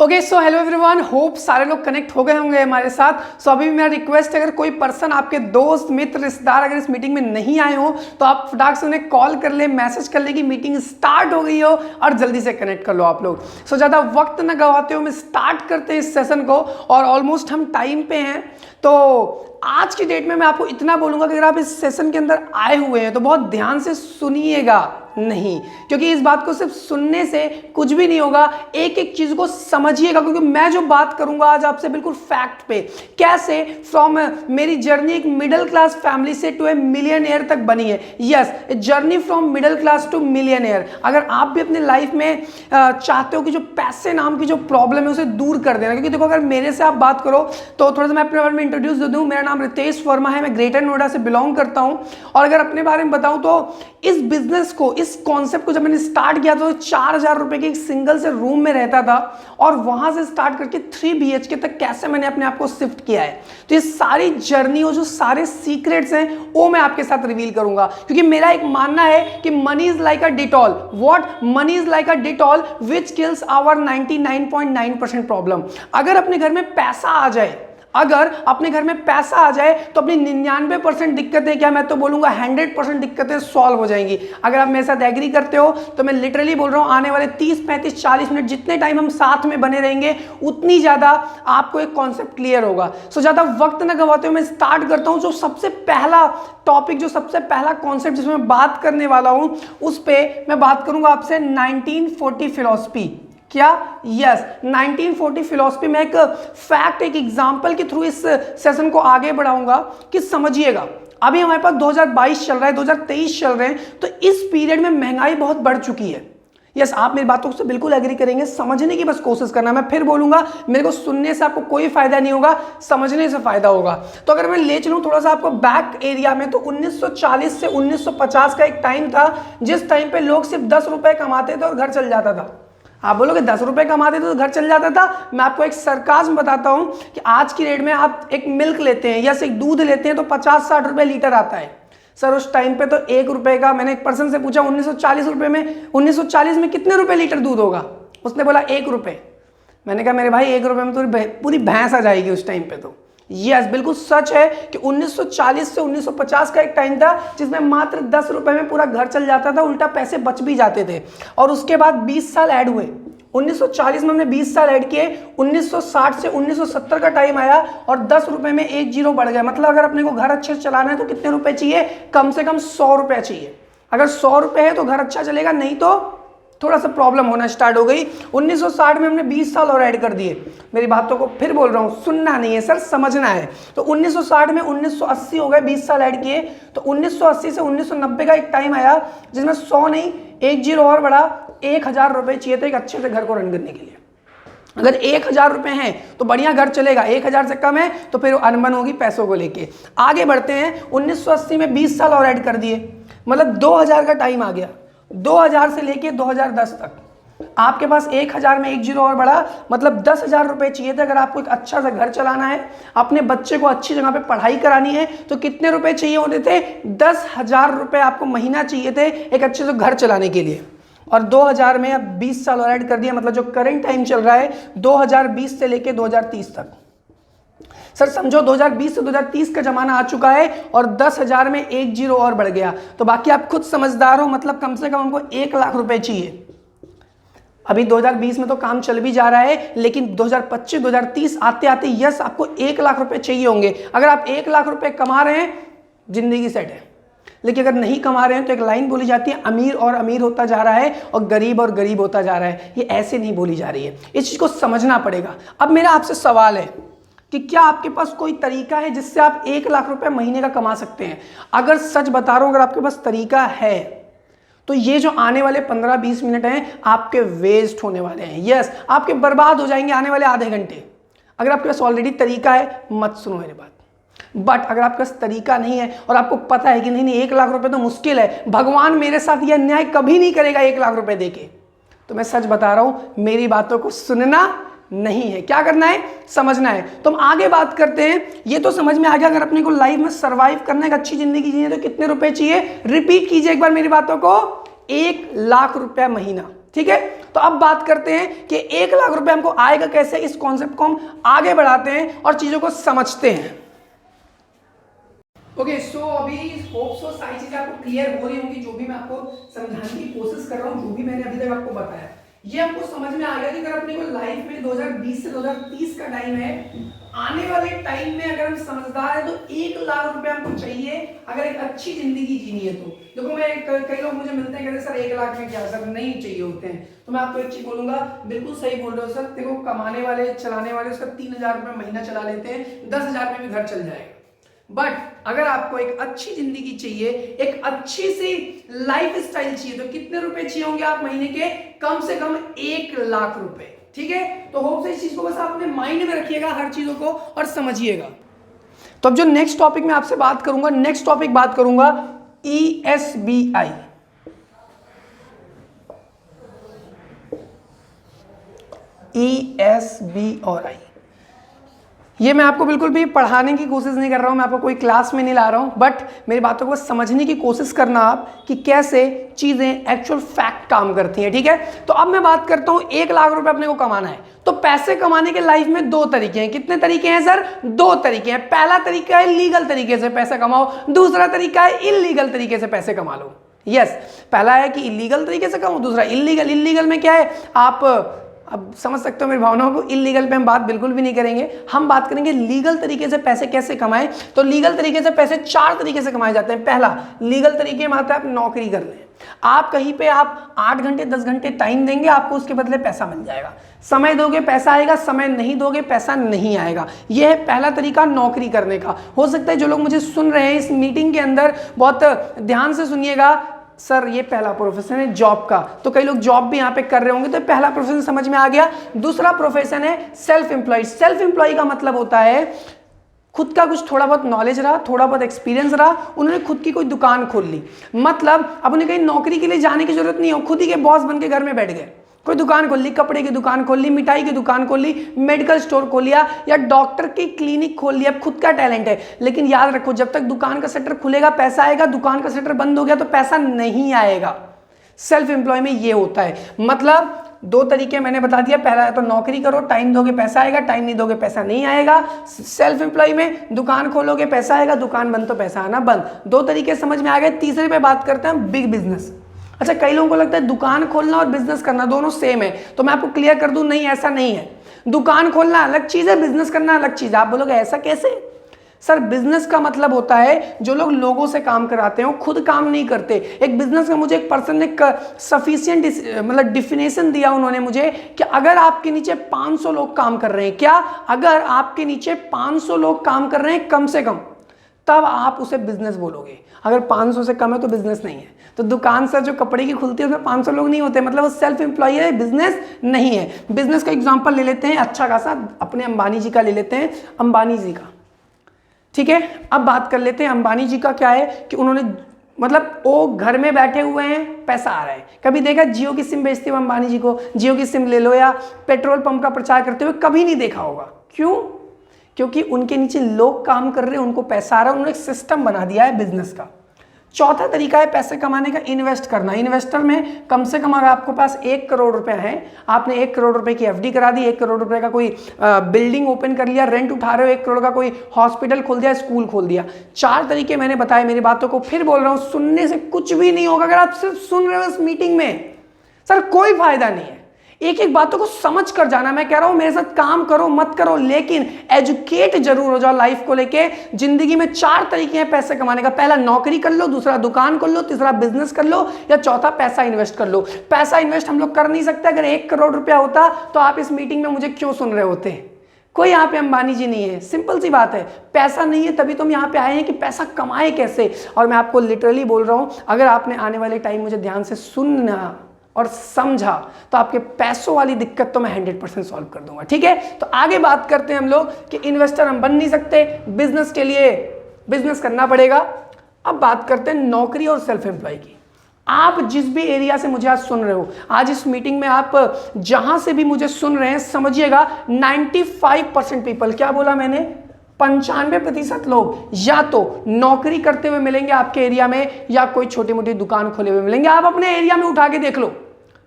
Okay so hello everyone, hope सारे लोग connect हो गए होंगे हमारे साथ। सो अभी मेरा रिक्वेस्ट है, अगर कोई पर्सन आपके दोस्त मित्र रिश्तेदार अगर इस मीटिंग में नहीं आए हो तो आप फटाक से उन्हें कॉल कर ले, मैसेज कर ले कि मीटिंग स्टार्ट हो गई हो और जल्दी से कनेक्ट कर लो आप लोग। सो ज़्यादा वक्त ना गवाते हो, मैं स्टार्ट करते हैं इस सेशन को और ऑलमोस्ट हम टाइम पे हैं। तो आज की डेट में मैं आपको इतना बोलूँगा कि अगर आप इस सेशन के अंदर आए हुए हैं तो बहुत ध्यान से सुनिएगा, नहीं क्योंकि इस बात को सिर्फ सुनने से कुछ भी नहीं होगा, एक एक चीज को समझिएगा। क्योंकि मैं जो बात करूंगा आज आपसे बिल्कुल फैक्ट पे, कैसे फ्रॉम मेरी जर्नी एक मिडिल क्लास फैमिली से टू ए मिलियनेयर तक बनी है। Yes, journey from middle class to millionaire. अगर आप भी अपने लाइफ में चाहते हो कि जो पैसे नाम की जो प्रॉब्लम है उसे दूर कर देना, क्योंकि देखो अगर मेरे से आप बात करो तो थोड़ा सा मैं अपने बारे में इंट्रोड्यूस दे दूं। मेरा नाम रितेश वर्मा है, मैं ग्रेटर नोएडा से बिलोंग करता हूं। और अगर अपने बारे में बताऊं तो इस बिजनेस को, इस कॉन्सेप्ट को जब मैंने स्टार्ट किया तो 4,000 रुपए के एक सिंगल से रूम में रहता था और वहां से स्टार्ट करके 3 BHK तक कैसे मैंने अपने आप को शिफ्ट किया है। तो ये सारी जर्नी और जो सारे सीक्रेट्स हैं वो मैं आपके साथ रिवील करूंगा, क्योंकि मेरा एक मानना है कि money is like a Dettol. What? Money is like a Dettol which kills our 99.9% problem. अगर अपने घर में पैसा आ जाए, अगर अपने घर में पैसा आ जाए तो अपनी 99% दिक्कतें, क्या मैं तो बोलूंगा 100% दिक्कतें सॉल्व हो जाएंगी। अगर आप मेरे साथ एग्री करते हो तो मैं लिटरली बोल रहा हूं, आने वाले 30, 35, 40 मिनट जितने टाइम हम साथ में बने रहेंगे उतनी ज्यादा आपको एक कॉन्सेप्ट क्लियर होगा। सो ज्यादा वक्त ना गवाते हुए मैं स्टार्ट करता हूं। जो सबसे पहला टॉपिक, जो सबसे पहला कॉन्सेप्ट जिसमें मैं बात करने वाला हूं, उस पर मैं बात करूंगा आपसे 1940 फिलॉसफी। क्या? यस, 1940 फिलॉसफी में एक फैक्ट, एक एग्जांपल के थ्रू इस सेशन को आगे बढ़ाऊंगा कि समझिएगा। अभी हमारे पास 2022 चल रहा है, 2023 चल रहे हैं, तो इस पीरियड में महंगाई बहुत बढ़ चुकी है। यस, आप मेरी बातों से बिल्कुल एग्री करेंगे, समझने की बस कोशिश करना। मैं फिर बोलूंगा, मेरे को सुनने से आपको कोई फायदा नहीं होगा, समझने से फायदा होगा। तो अगर मैं ले चलूं थोड़ा सा आपको बैक एरिया में, तो 1940 से 1950 का एक टाइम था जिस टाइम पे लोग सिर्फ 10 रुपए कमाते थे और घर चल जाता था। आप बोलोगे 10 रुपए कमाते थे तो घर चल जाता था। मैं आपको एक सरकाज़्म बताता हूं कि आज की रेट में आप एक मिल्क लेते हैं या एक दूध लेते हैं तो 50-60 रुपए लीटर आता है। सर उस टाइम पे तो 1 रुपए का, मैंने एक पर्सन से पूछा 1940 रुपए में, 1940 में कितने रुपए लीटर दूध होगा? उसने बोला 1 रुपए। मैंने कहा मेरे भाई 1 रुपए में तो पूरी भैंस आ जाएगी उस टाइम पे। तो यस, बिल्कुल सच है कि 1940 से 1950 का एक टाइम था जिसमें मात्र 10 रुपए में पूरा घर चल जाता था, उल्टा पैसे बच भी जाते थे। और उसके बाद 20 साल ऐड हुए। 1940 में हमने 20 साल ऐड किए, 1960 से 1970 का टाइम आया और 10 रुपए में 1 जीरो बढ़ गया। मतलब अगर अपने को घर अच्छे से चलाना है तो कितने रुपए चाहिए? कम से कम 100 रुपए चाहिए। अगर 100 रुपए है तो घर अच्छा चलेगा, नहीं तो थोड़ा सा प्रॉब्लम होना स्टार्ट हो गई। 1960 में हमने 20 साल और ऐड कर दिए। मेरी बातों को फिर बोल रहा हूँ, सुनना नहीं है सर, समझना है। तो 1960 में 1980 हो गए, 20 साल ऐड किए, तो 1980 से 1990 का एक टाइम आया जिसमें 100 नहीं 1 जीरो और बढ़ा, 1000 रुपए चाहिए थे एक अच्छे से घर को रन करने के लिए। अगर 1000 रुपए हैं तो बढ़िया घर चलेगा, 1000 से कम है तो फिर अनबन होगी पैसों को लेके। आगे बढ़ते हैं, 1980 में 20 साल और ऐड कर दिए, मतलब 2000 का टाइम आ गया। 2000 से लेके 2010 तक आपके पास 1000 में 1 जीरो और बढ़ा, मतलब 10,000 रुपए चाहिए थे अगर आपको एक अच्छा सा घर चलाना है, अपने बच्चे को अच्छी जगह पे पढ़ाई करानी है, तो कितने रुपए चाहिए होते थे? 10,000 रुपए आपको महीना चाहिए थे एक अच्छे से घर चलाने के लिए। और 2000 में अब 20 साल और ऐड कर दिया, मतलब जो करंट टाइम चल रहा है 2020 से लेके 2030 तक। सर समझो 2020 से 2030 का जमाना आ चुका है और 10,000 में 1 जीरो और बढ़ गया। तो बाकी आप खुद समझदार हो, मतलब कम से कम हमको 1 लाख रुपए चाहिए। अभी 2020 में तो काम चल भी जा रहा है, लेकिन 2025 2030 आते आते यस आपको 1 लाख रुपए चाहिए होंगे। अगर आप 1 लाख रुपए कमा रहे हैं, जिंदगी सेट है। लेकिन अगर नहीं कमा रहे हैं तो एक लाइन बोली जाती है, अमीर और अमीर होता जा रहा है और गरीब होता जा रहा है। ये ऐसे नहीं बोली जा रही है, इस चीज को समझना पड़ेगा। अब मेरा आपसे सवाल है कि क्या आपके पास कोई तरीका है जिससे आप 1 लाख रुपए महीने का कमा सकते हैं? अगर सच बता रहा हूं, अगर आपके पास तरीका है तो ये जो आने वाले 15-20 मिनट हैं आपके वेस्ट होने वाले हैं। यस, आपके बर्बाद हो जाएंगे आने वाले आधे घंटे। अगर आपके पास ऑलरेडी तरीका है मत सुनो मेरी बात। बट अगर आपके पास तरीका नहीं है और आपको पता है कि नहीं 1 लाख रुपए तो मुश्किल है, भगवान मेरे साथ यह अन्याय कभी नहीं करेगा 1 लाख रुपए देके, तो मैं सच बता रहा हूं, मेरी बातों को सुनना नहीं है, क्या करना है? समझना है। तो हम आगे बात करते हैं। ये तो समझ में आ गया, अगर अपने को लाइफ में सरवाइव करना है, एक अच्छी जिंदगी जीनी है तो कितने रुपए चाहिए? रिपीट कीजिए एक बार मेरी बातों को, 1 लाख रुपया महीना। ठीक है, तो अब बात करते हैं कि 1 लाख रुपए हमको आएगा कैसे, इस कॉन्सेप्ट को हम आगे बढ़ाते हैं और चीजों को समझते हैं। ओके सो अभी होप सो सारी चीजें आपको क्लियर हो रही होंगी, जो भी मैं आपको समझाने की कोशिश कर रहा हूँ, जो भी मैंने अभी तक आपको बताया ये हमको समझ में आ गया कि अगर अपने को लाइफ में 2020 से 2030 का टाइम है, आने वाले टाइम में अगर हम समझदार है तो 1 लाख रुपए हमको चाहिए अगर एक अच्छी जिंदगी जीनी है तो। देखो मैं कई लोग मुझे मिलते हैं कहते सर 1 लाख में क्या, सर नहीं चाहिए होते हैं, तो मैं आपको एक चीज बोलूंगा, बिल्कुल सही बोल रहे हो सर। देखो कमाने वाले चलाने वाले उसका 3000 रुपए महीना चला लेते हैं, 10,000 में भी घर चल जाएगा। बट अगर आपको एक अच्छी जिंदगी चाहिए, एक अच्छी सी लाइफ स्टाइल चाहिए, तो कितने रुपए चाहिए होंगे आप महीने के, कम से कम 1 लाख रुपए। ठीक है, तो होप से इस चीज को बस आप अपने माइंड में रखिएगा हर चीजों को और समझिएगा। तो अब जो नेक्स्ट टॉपिक में आपसे बात करूंगा, नेक्स्ट टॉपिक बात करूंगा ESBI। ESBI ये मैं आपको बिल्कुल भी पढ़ाने की कोशिश नहीं कर रहा हूं, मैं आपको कोई क्लास में नहीं ला रहा हूं, बट मेरी बातों को समझने की कोशिश करना आप कि कैसे चीजें एक्चुअल फैक्ट काम करती हैं। ठीक है, तो अब मैं बात करता हूं 1 लाख रुपए अपने को कमाना है, तो पैसे कमाने के लाइफ में 2 तरीके हैं। कितने तरीके हैं सर? 2 तरीके हैं। पहला तरीका है लीगल तरीके से पैसे कमाओ, दूसरा तरीका है इलीगल तरीके से पैसे कमा लो। यस, पहला है कि इलीगल तरीके से कमाओ, दूसरा इलीगल। इलीगल में क्या है, आप अब समझ सकते हो मेरी भावनाओं को। इलीगल पे हम बात बिल्कुल भी नहीं करेंगे, हम बात करेंगे लीगल तरीके से पैसे कैसे कमाएं। तो लीगल तरीके से पैसे 4 तरीके से कमाए जाते हैं। पहला लीगल तरीके में आता है आप नौकरी कर लें, आप कहीं पे आप 8 घंटे 10 घंटे टाइम देंगे, आपको उसके बदले पैसा मिल जाएगा। समय दोगे पैसा आएगा, समय नहीं दोगे पैसा नहीं आएगा। यह है पहला तरीका नौकरी करने का। हो सकता है जो लोग मुझे सुन रहे हैं इस मीटिंग के अंदर, बहुत ध्यान से सुनिएगा, सर ये पहला प्रोफेशन है जॉब का, तो कई लोग जॉब भी यहाँ पे कर रहे होंगे, तो पहला प्रोफेशन समझ में आ गया। दूसरा प्रोफेशन है सेल्फ एम्प्लॉय। सेल्फ एम्प्लॉय का मतलब होता है खुद का कुछ थोड़ा बहुत नॉलेज रहा, थोड़ा बहुत एक्सपीरियंस रहा, उन्होंने खुद की कोई दुकान खोल ली। मतलब अब उन्हें कहीं नौकरी के लिए जाने की जरूरत नहीं हो, खुद ही के बॉस बन के घर में बैठ गए, कोई दुकान खोल ली, कपड़े की दुकान खोल ली, मिठाई की दुकान खोल ली, मेडिकल स्टोर खोल लिया या डॉक्टर की क्लिनिक खोल लिया। खुद का टैलेंट है, लेकिन याद रखो जब तक दुकान का शटर खुलेगा पैसा आएगा, दुकान का शटर बंद हो गया तो पैसा नहीं आएगा। सेल्फ एम्प्लॉय में ये होता है। मतलब 2 तरीके मैंने बता दिया, पहला है तो नौकरी करो, टाइम दोगे पैसा आएगा, टाइम नहीं दोगे पैसा नहीं आएगा। सेल्फ एम्प्लॉय में दुकान खोलोगे पैसा आएगा, दुकान बंद तो पैसा आना बंद। 2 तरीके समझ में आ गए। तीसरे पे बात करते हैं बिग बिजनेस। अच्छा, कई लोगों को लगता है दुकान खोलना और बिजनेस करना दोनों सेम है, तो मैं आपको क्लियर कर दूं, नहीं ऐसा नहीं है। दुकान खोलना अलग चीज है, बिजनेस करना अलग चीज है। आप बोलोगे ऐसा कैसे? सर बिजनेस का मतलब होता है जो लोग लोगों से काम कराते हैं, वो खुद काम नहीं करते। एक बिजनेस का मुझे एक पर्सन ने सफिशिएंट मतलब डिफिनेशन दिया उन्होंने मुझे कि अगर आपके नीचे 500 लोग काम कर रहे हैं, क्या अगर आपके नीचे 500 लोग काम कर रहे हैं कम से कम, तब आप उसे बिजनेस बोलोगे। अगर 500 से कम है तो बिजनेस नहीं है। तो दुकान सर जो कपड़े की खुलती है उसमें 500 लोग नहीं होते, मतलब वो सेल्फ एम्प्लॉय है, बिजनेस नहीं है। बिजनेस का एग्जांपल ले लेते हैं अच्छा खासा, अपने अंबानी जी का ले लेते हैं, अंबानी जी का। ठीक है, अब बात कर लेते हैं अंबानी जी का। क्या है कि उन्होंने मतलब वो घर में बैठे हुए हैं, पैसा आ रहा है। कभी देखा जियो की सिम बेचते हुए अंबानी जी को, जियो की सिम ले लो, या पेट्रोल पंप का प्रचार करते हुए कभी नहीं देखा होगा। क्यों? क्योंकि उनके नीचे लोग काम कर रहे हैं, उनको पैसा आ रहा है, उन्होंने एक सिस्टम बना दिया है बिजनेस का। चौथा तरीका है पैसे कमाने का इन्वेस्ट करना। इन्वेस्टर में कम से कम अगर आपके पास 1 करोड़ रुपए है, आपने 1 करोड़ रुपए की एफडी करा दी, 1 करोड़ रुपए का कोई बिल्डिंग ओपन कर लिया, रेंट उठा रहे हो, 1 करोड़ का कोई हॉस्पिटल खोल दिया, स्कूल खोल दिया। 4 तरीके मैंने बताए। मेरी बातों को फिर बोल रहा हूं, सुनने से कुछ भी नहीं होगा। अगर आप सिर्फ सुन रहे हो इस मीटिंग में, सर कोई फायदा नहीं है। एक एक बातों को समझ कर जाना। मैं कह रहा हूं मेरे साथ काम करो मत करो, लेकिन एजुकेट जरूर हो जाओ लाइफ को लेके। जिंदगी में 4 तरीके हैं पैसे कमाने का। पहला नौकरी कर लो, दूसरा दुकान कर लो, तीसरा बिजनेस कर लो, या चौथा पैसा इन्वेस्ट कर लो। पैसा इन्वेस्ट हम लोग कर नहीं सकते। अगर 1 करोड़ रुपया होता तो आप इस मीटिंग में मुझे क्यों सुन रहे होते? कोई यहाँ पे अंबानी जी नहीं है, सिंपल सी बात है। पैसा नहीं है तभी तो हम यहाँ पे आए हैं कि पैसा कमाए कैसे। और मैं आपको लिटरली बोल रहा हूं, अगर आपने आने वाले टाइम मुझे ध्यान से सुनना और समझा तो आपके पैसों वाली दिक्कत तो मैं 100% सॉल्व कर दूंगा। ठीक है, तो आगे बात करते हैं हम लोग कि इन्वेस्टर हम बन नहीं सकते, बिजनेस के लिए बिजनेस करना पड़ेगा। अब बात करते हैं नौकरी और सेल्फ एम्प्लॉय की। आप जिस भी एरिया से मुझे आज सुन रहे हो, आज इस मीटिंग में आप जहां से भी मुझे सुन रहे हैं, समझिएगा 95% पीपल, क्या बोला मैंने, 95% लोग या तो नौकरी करते हुए मिलेंगे आपके एरिया में, या कोई छोटी मोटी दुकान खोले हुए मिलेंगे। आप अपने एरिया में उठा के देख लो,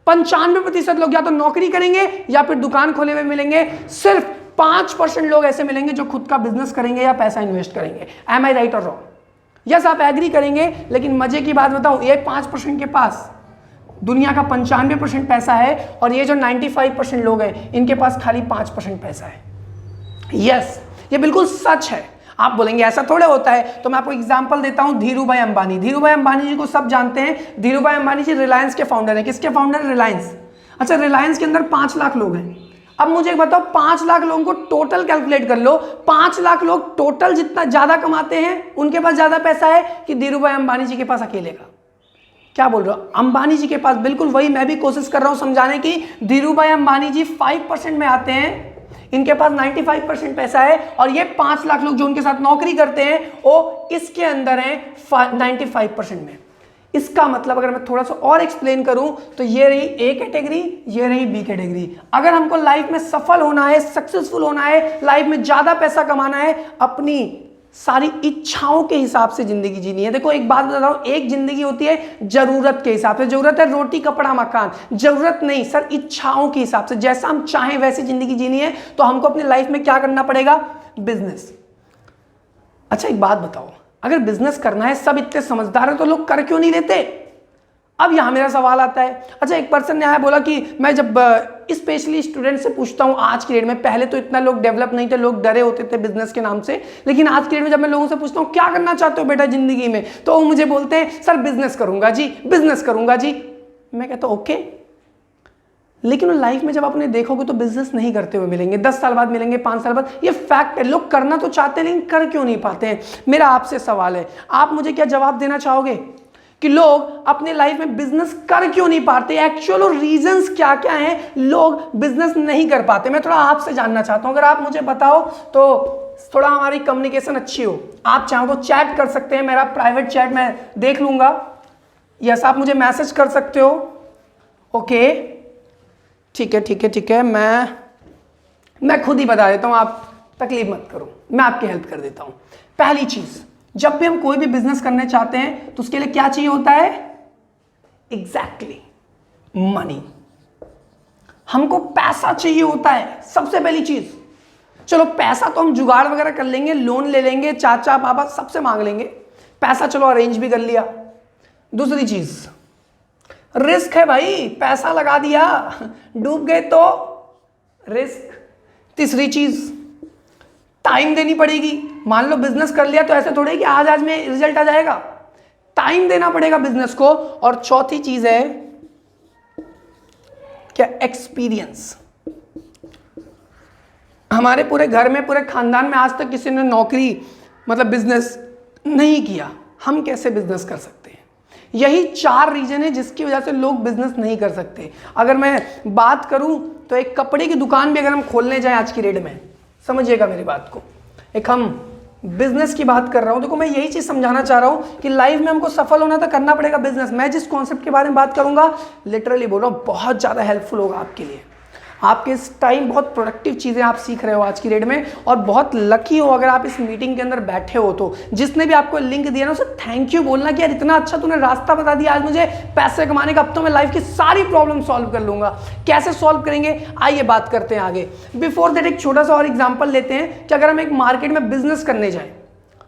95% लोग या तो नौकरी करेंगे या फिर दुकान खोले हुए मिलेंगे। सिर्फ 5% लोग ऐसे मिलेंगे जो खुद का बिजनेस करेंगे या पैसा इन्वेस्ट करेंगे। एम आई राइट और रॉन्ग? यस, आप एग्री करेंगे, लेकिन मजे की बात बताऊं, ये 5% के पास दुनिया का 95% पैसा है और ये जो 95% लोग हैं इनके पास खाली 5% पैसा है। यस, ये बिल्कुल सच है। आप बोलेंगे ऐसा थोड़े होता है, तो मैं आपको एग्जांपल देता हूं। धीरूभाई अंबानी, धीरूभाई अंबानी जी को सब जानते हैं। धीरूभाई अंबानी जी रिलायंस के फाउंडर हैं। किसके फाउंडर? रिलायंस। अच्छा, रिलायंस के अंदर 5 लाख लोग हैं। अब मुझे एक बताओ, 5 लाख लोगों को टोटल कैलकुलेट कर लो। 5 लाख लोग टोटल जितना ज्यादा कमाते हैं उनके पास ज्यादा पैसा है कि धीरूभाई अंबानी जी के पास अकेले का? क्या बोल रहे हो? अंबानी जी के पास बिल्कुल वही मैं भी कोशिश कर रहा हूं समझाने की। धीरूभाई अंबानी जी 5% में आते हैं, इनके पास 95% पैसा है और ये 5 लाख लोग जो उनके साथ नौकरी करते हैं वो इसके अंदर हैं 95% में। इसका मतलब अगर मैं थोड़ा सा और एक्सप्लेन करूं तो ये रही ए कैटेगरी, ये रही बी कैटेगरी। अगर हमको लाइफ में सफल होना है, सक्सेसफुल होना है, लाइफ में ज्यादा पैसा कमाना है, अपनी सारी इच्छाओं के हिसाब से जिंदगी जीनी है। देखो एक बात बता रहा हूं, एक जिंदगी होती है जरूरत के हिसाब से। जरूरत है रोटी कपड़ा मकान, जरूरत नहीं सर, इच्छाओं के हिसाब से। जैसा हम चाहें वैसी जिंदगी जीनी है तो हमको अपनी लाइफ में क्या करना पड़ेगा? बिजनेस। अच्छा एक बात बताओ, अगर बिजनेस करना है, सब इतने समझदार है तो लोग कर क्यों नहीं लेते? अब यहां मेरा सवाल आता है। अच्छा, एक पर्सन ने आया बोला कि मैं जब स्पेशली स्टूडेंट से पूछता हूं आज की डेट में, पहले तो इतना लोग डेवलप नहीं थे, लोग डरे होते थे बिजनेस के नाम से, लेकिन आज की डेट में जब मैं लोगों से पूछता हूं क्या करना चाहते हो बेटा जिंदगी में, तो वो मुझे बोलते हैं सर बिजनेस करूंगा जी, बिजनेस करूंगा जी। मैं कहता हूं ओके, लेकिन लाइफ में जब आपने देखोगे तो बिजनेस नहीं करते हुए मिलेंगे। 10 साल बाद मिलेंगे, 5 साल बाद। ये फैक्ट है। लोग करना तो चाहते हैं लेकिन कर क्यों नहीं पाते हैं? मेरा आपसे सवाल है, आप मुझे क्या जवाब देना चाहोगे कि लोग अपने लाइफ में बिजनेस कर क्यों नहीं पाते? एक्चुअल रीजंस क्या क्या हैं लोग बिजनेस नहीं कर पाते? मैं थोड़ा आपसे जानना चाहता हूं। अगर आप मुझे बताओ तो थोड़ा हमारी कम्युनिकेशन अच्छी हो। आप चाहो तो चैट कर सकते हैं, मेरा प्राइवेट चैट मैं देख लूंगा। यस, आप मुझे मैसेज कर सकते हो। ओके, ठीक है ठीक है ठीक है, मैं खुद ही बता देता हूं, आप तकलीफ मत करो, मैं आपकी हेल्प कर देता हूं। पहली चीज, जब भी हम कोई भी बिजनेस करने चाहते हैं तो उसके लिए क्या चाहिए होता है? Exactly money. हमको पैसा चाहिए होता है सबसे पहली चीज। चलो पैसा तो हम जुगाड़ वगैरह कर लेंगे, लोन ले लेंगे, चाचा पापा सबसे मांग लेंगे, पैसा चलो अरेंज भी कर लिया। दूसरी चीज रिस्क है भाई, पैसा लगा दिया डूब गए तो रिस्क। तीसरी चीज टाइम देनी पड़ेगी। मान लो बिजनेस कर लिया तो ऐसे थोड़े कि आज में रिजल्ट आ जाएगा, टाइम देना पड़ेगा बिजनेस को। और चौथी चीज है क्या? एक्सपीरियंस। हमारे पूरे घर में, पूरे खानदान में आज तक किसी ने नौकरी मतलब बिजनेस नहीं किया, हम कैसे बिजनेस कर सकते हैं? यही 4 रीजन है जिसकी वजह से लोग बिजनेस नहीं कर सकते। अगर मैं बात करूं तो एक कपड़े की दुकान भी अगर हम खोलने जाएं आज की डेट में, समझिएगा मेरी बात को, एक हम बिजनेस की बात कर रहा हूं। देखो मैं यही चीज समझाना चाह रहा हूं कि लाइफ में हमको सफल होना तो करना पड़ेगा बिजनेस। मैं जिस कॉन्सेप्ट के बारे में बात करूंगा लिटरली बोल रहा हूं बहुत ज्यादा हेल्पफुल होगा आपके लिए। आपके इस टाइम बहुत प्रोडक्टिव चीज़ें आप सीख रहे हो आज की डेट में, और बहुत लकी हो अगर आप इस मीटिंग के अंदर बैठे हो तो। जिसने भी आपको लिंक दिया ना उसे थैंक यू बोलना कि यार इतना अच्छा तूने रास्ता बता दिया आज मुझे पैसे कमाने का, अब तो मैं लाइफ की सारी प्रॉब्लम सॉल्व कर लूंगा। कैसे सॉल्व करेंगे आइए बात करते हैं आगे। बिफोर दैट एक छोटा सा और एग्जाम्पल लेते हैं कि अगर हम एक मार्केट में बिजनेस करने जाएं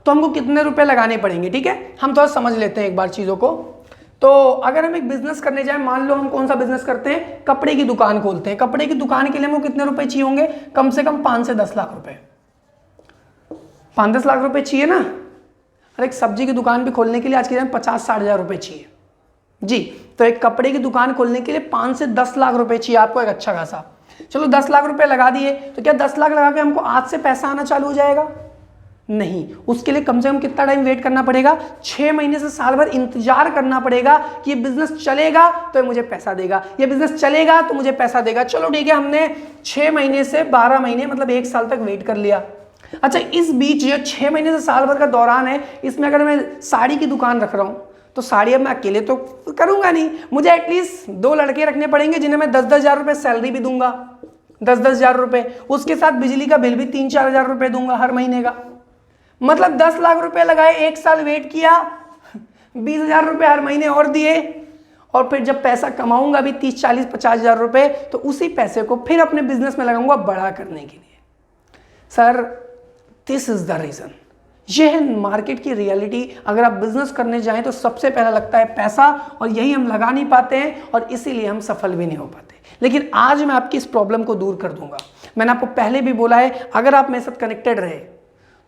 तो हमको कितने रुपए लगाने पड़ेंगे। ठीक है, हम थोड़ा समझ लेते हैं एक बार चीज़ों को। तो अगर हम एक बिजनेस करने जाएं, मान लो हम कौन सा बिजनेस करते हैं, कपड़े की दुकान खोलते हैं। कपड़े की दुकान के लिए हमको कितने रुपए चाहिए होंगे? कम से कम 5 से 10 लाख रुपए। 5-10 लाख रुपए चाहिए ना। और एक सब्जी की दुकान भी खोलने के लिए आज के दिन 50-60 हज़ार रुपए चाहिए जी। तो एक कपड़े की दुकान खोलने के लिए 5 से 10 लाख रुपए चाहिए आपको, एक अच्छा खासा। चलो 10 लाख रुपए लगा दिए, तो क्या 10 लाख लगा के हमको आज से पैसा आना चालू हो जाएगा? नहीं, उसके लिए कम से कम कितना टाइम वेट करना पड़ेगा? 6 महीने से साल भर इंतजार करना पड़ेगा कि ये बिजनेस चलेगा तो ये मुझे पैसा देगा, ये बिजनेस चलेगा तो मुझे पैसा देगा। चलो ठीक है, हमने 6 महीने से 12 महीने मतलब 1 साल तक वेट कर लिया। अच्छा, इस बीच ये 6 महीने से साल भर का दौरान है, इसमें अगर मैं साड़ी की दुकान रख रहा हूँ तो साड़ी अब मैं अकेले तो करूंगा नहीं, मुझे एटलीस्ट 2 लड़के रखने पड़ेंगे जिन्हें मैं 10-10 हज़ार रुपये सैलरी भी दूंगा, 10-10 हज़ार रुपये। उसके साथ बिजली का बिल भी 3-4 हज़ार रुपये दूंगा हर महीने का। मतलब 10 लाख रुपए लगाए, 1 साल वेट किया, 20 हज़ार रुपये हर महीने और दिए, और फिर जब पैसा कमाऊंगा भी 30, 40, 50 हज़ार रुपए, तो उसी पैसे को फिर अपने बिजनेस में लगाऊंगा बड़ा करने के लिए। Sir this is the reason, ये है मार्केट की रियलिटी। अगर आप बिजनेस करने जाएं तो सबसे पहला लगता है पैसा, और यही हम लगा नहीं पाते हैं और इसीलिए हम सफल भी नहीं हो पाते। लेकिन आज मैं आपकी इस प्रॉब्लम को दूर कर दूंगा। मैंने आपको पहले भी बोला है, अगर आप मेरे साथ कनेक्टेड रहे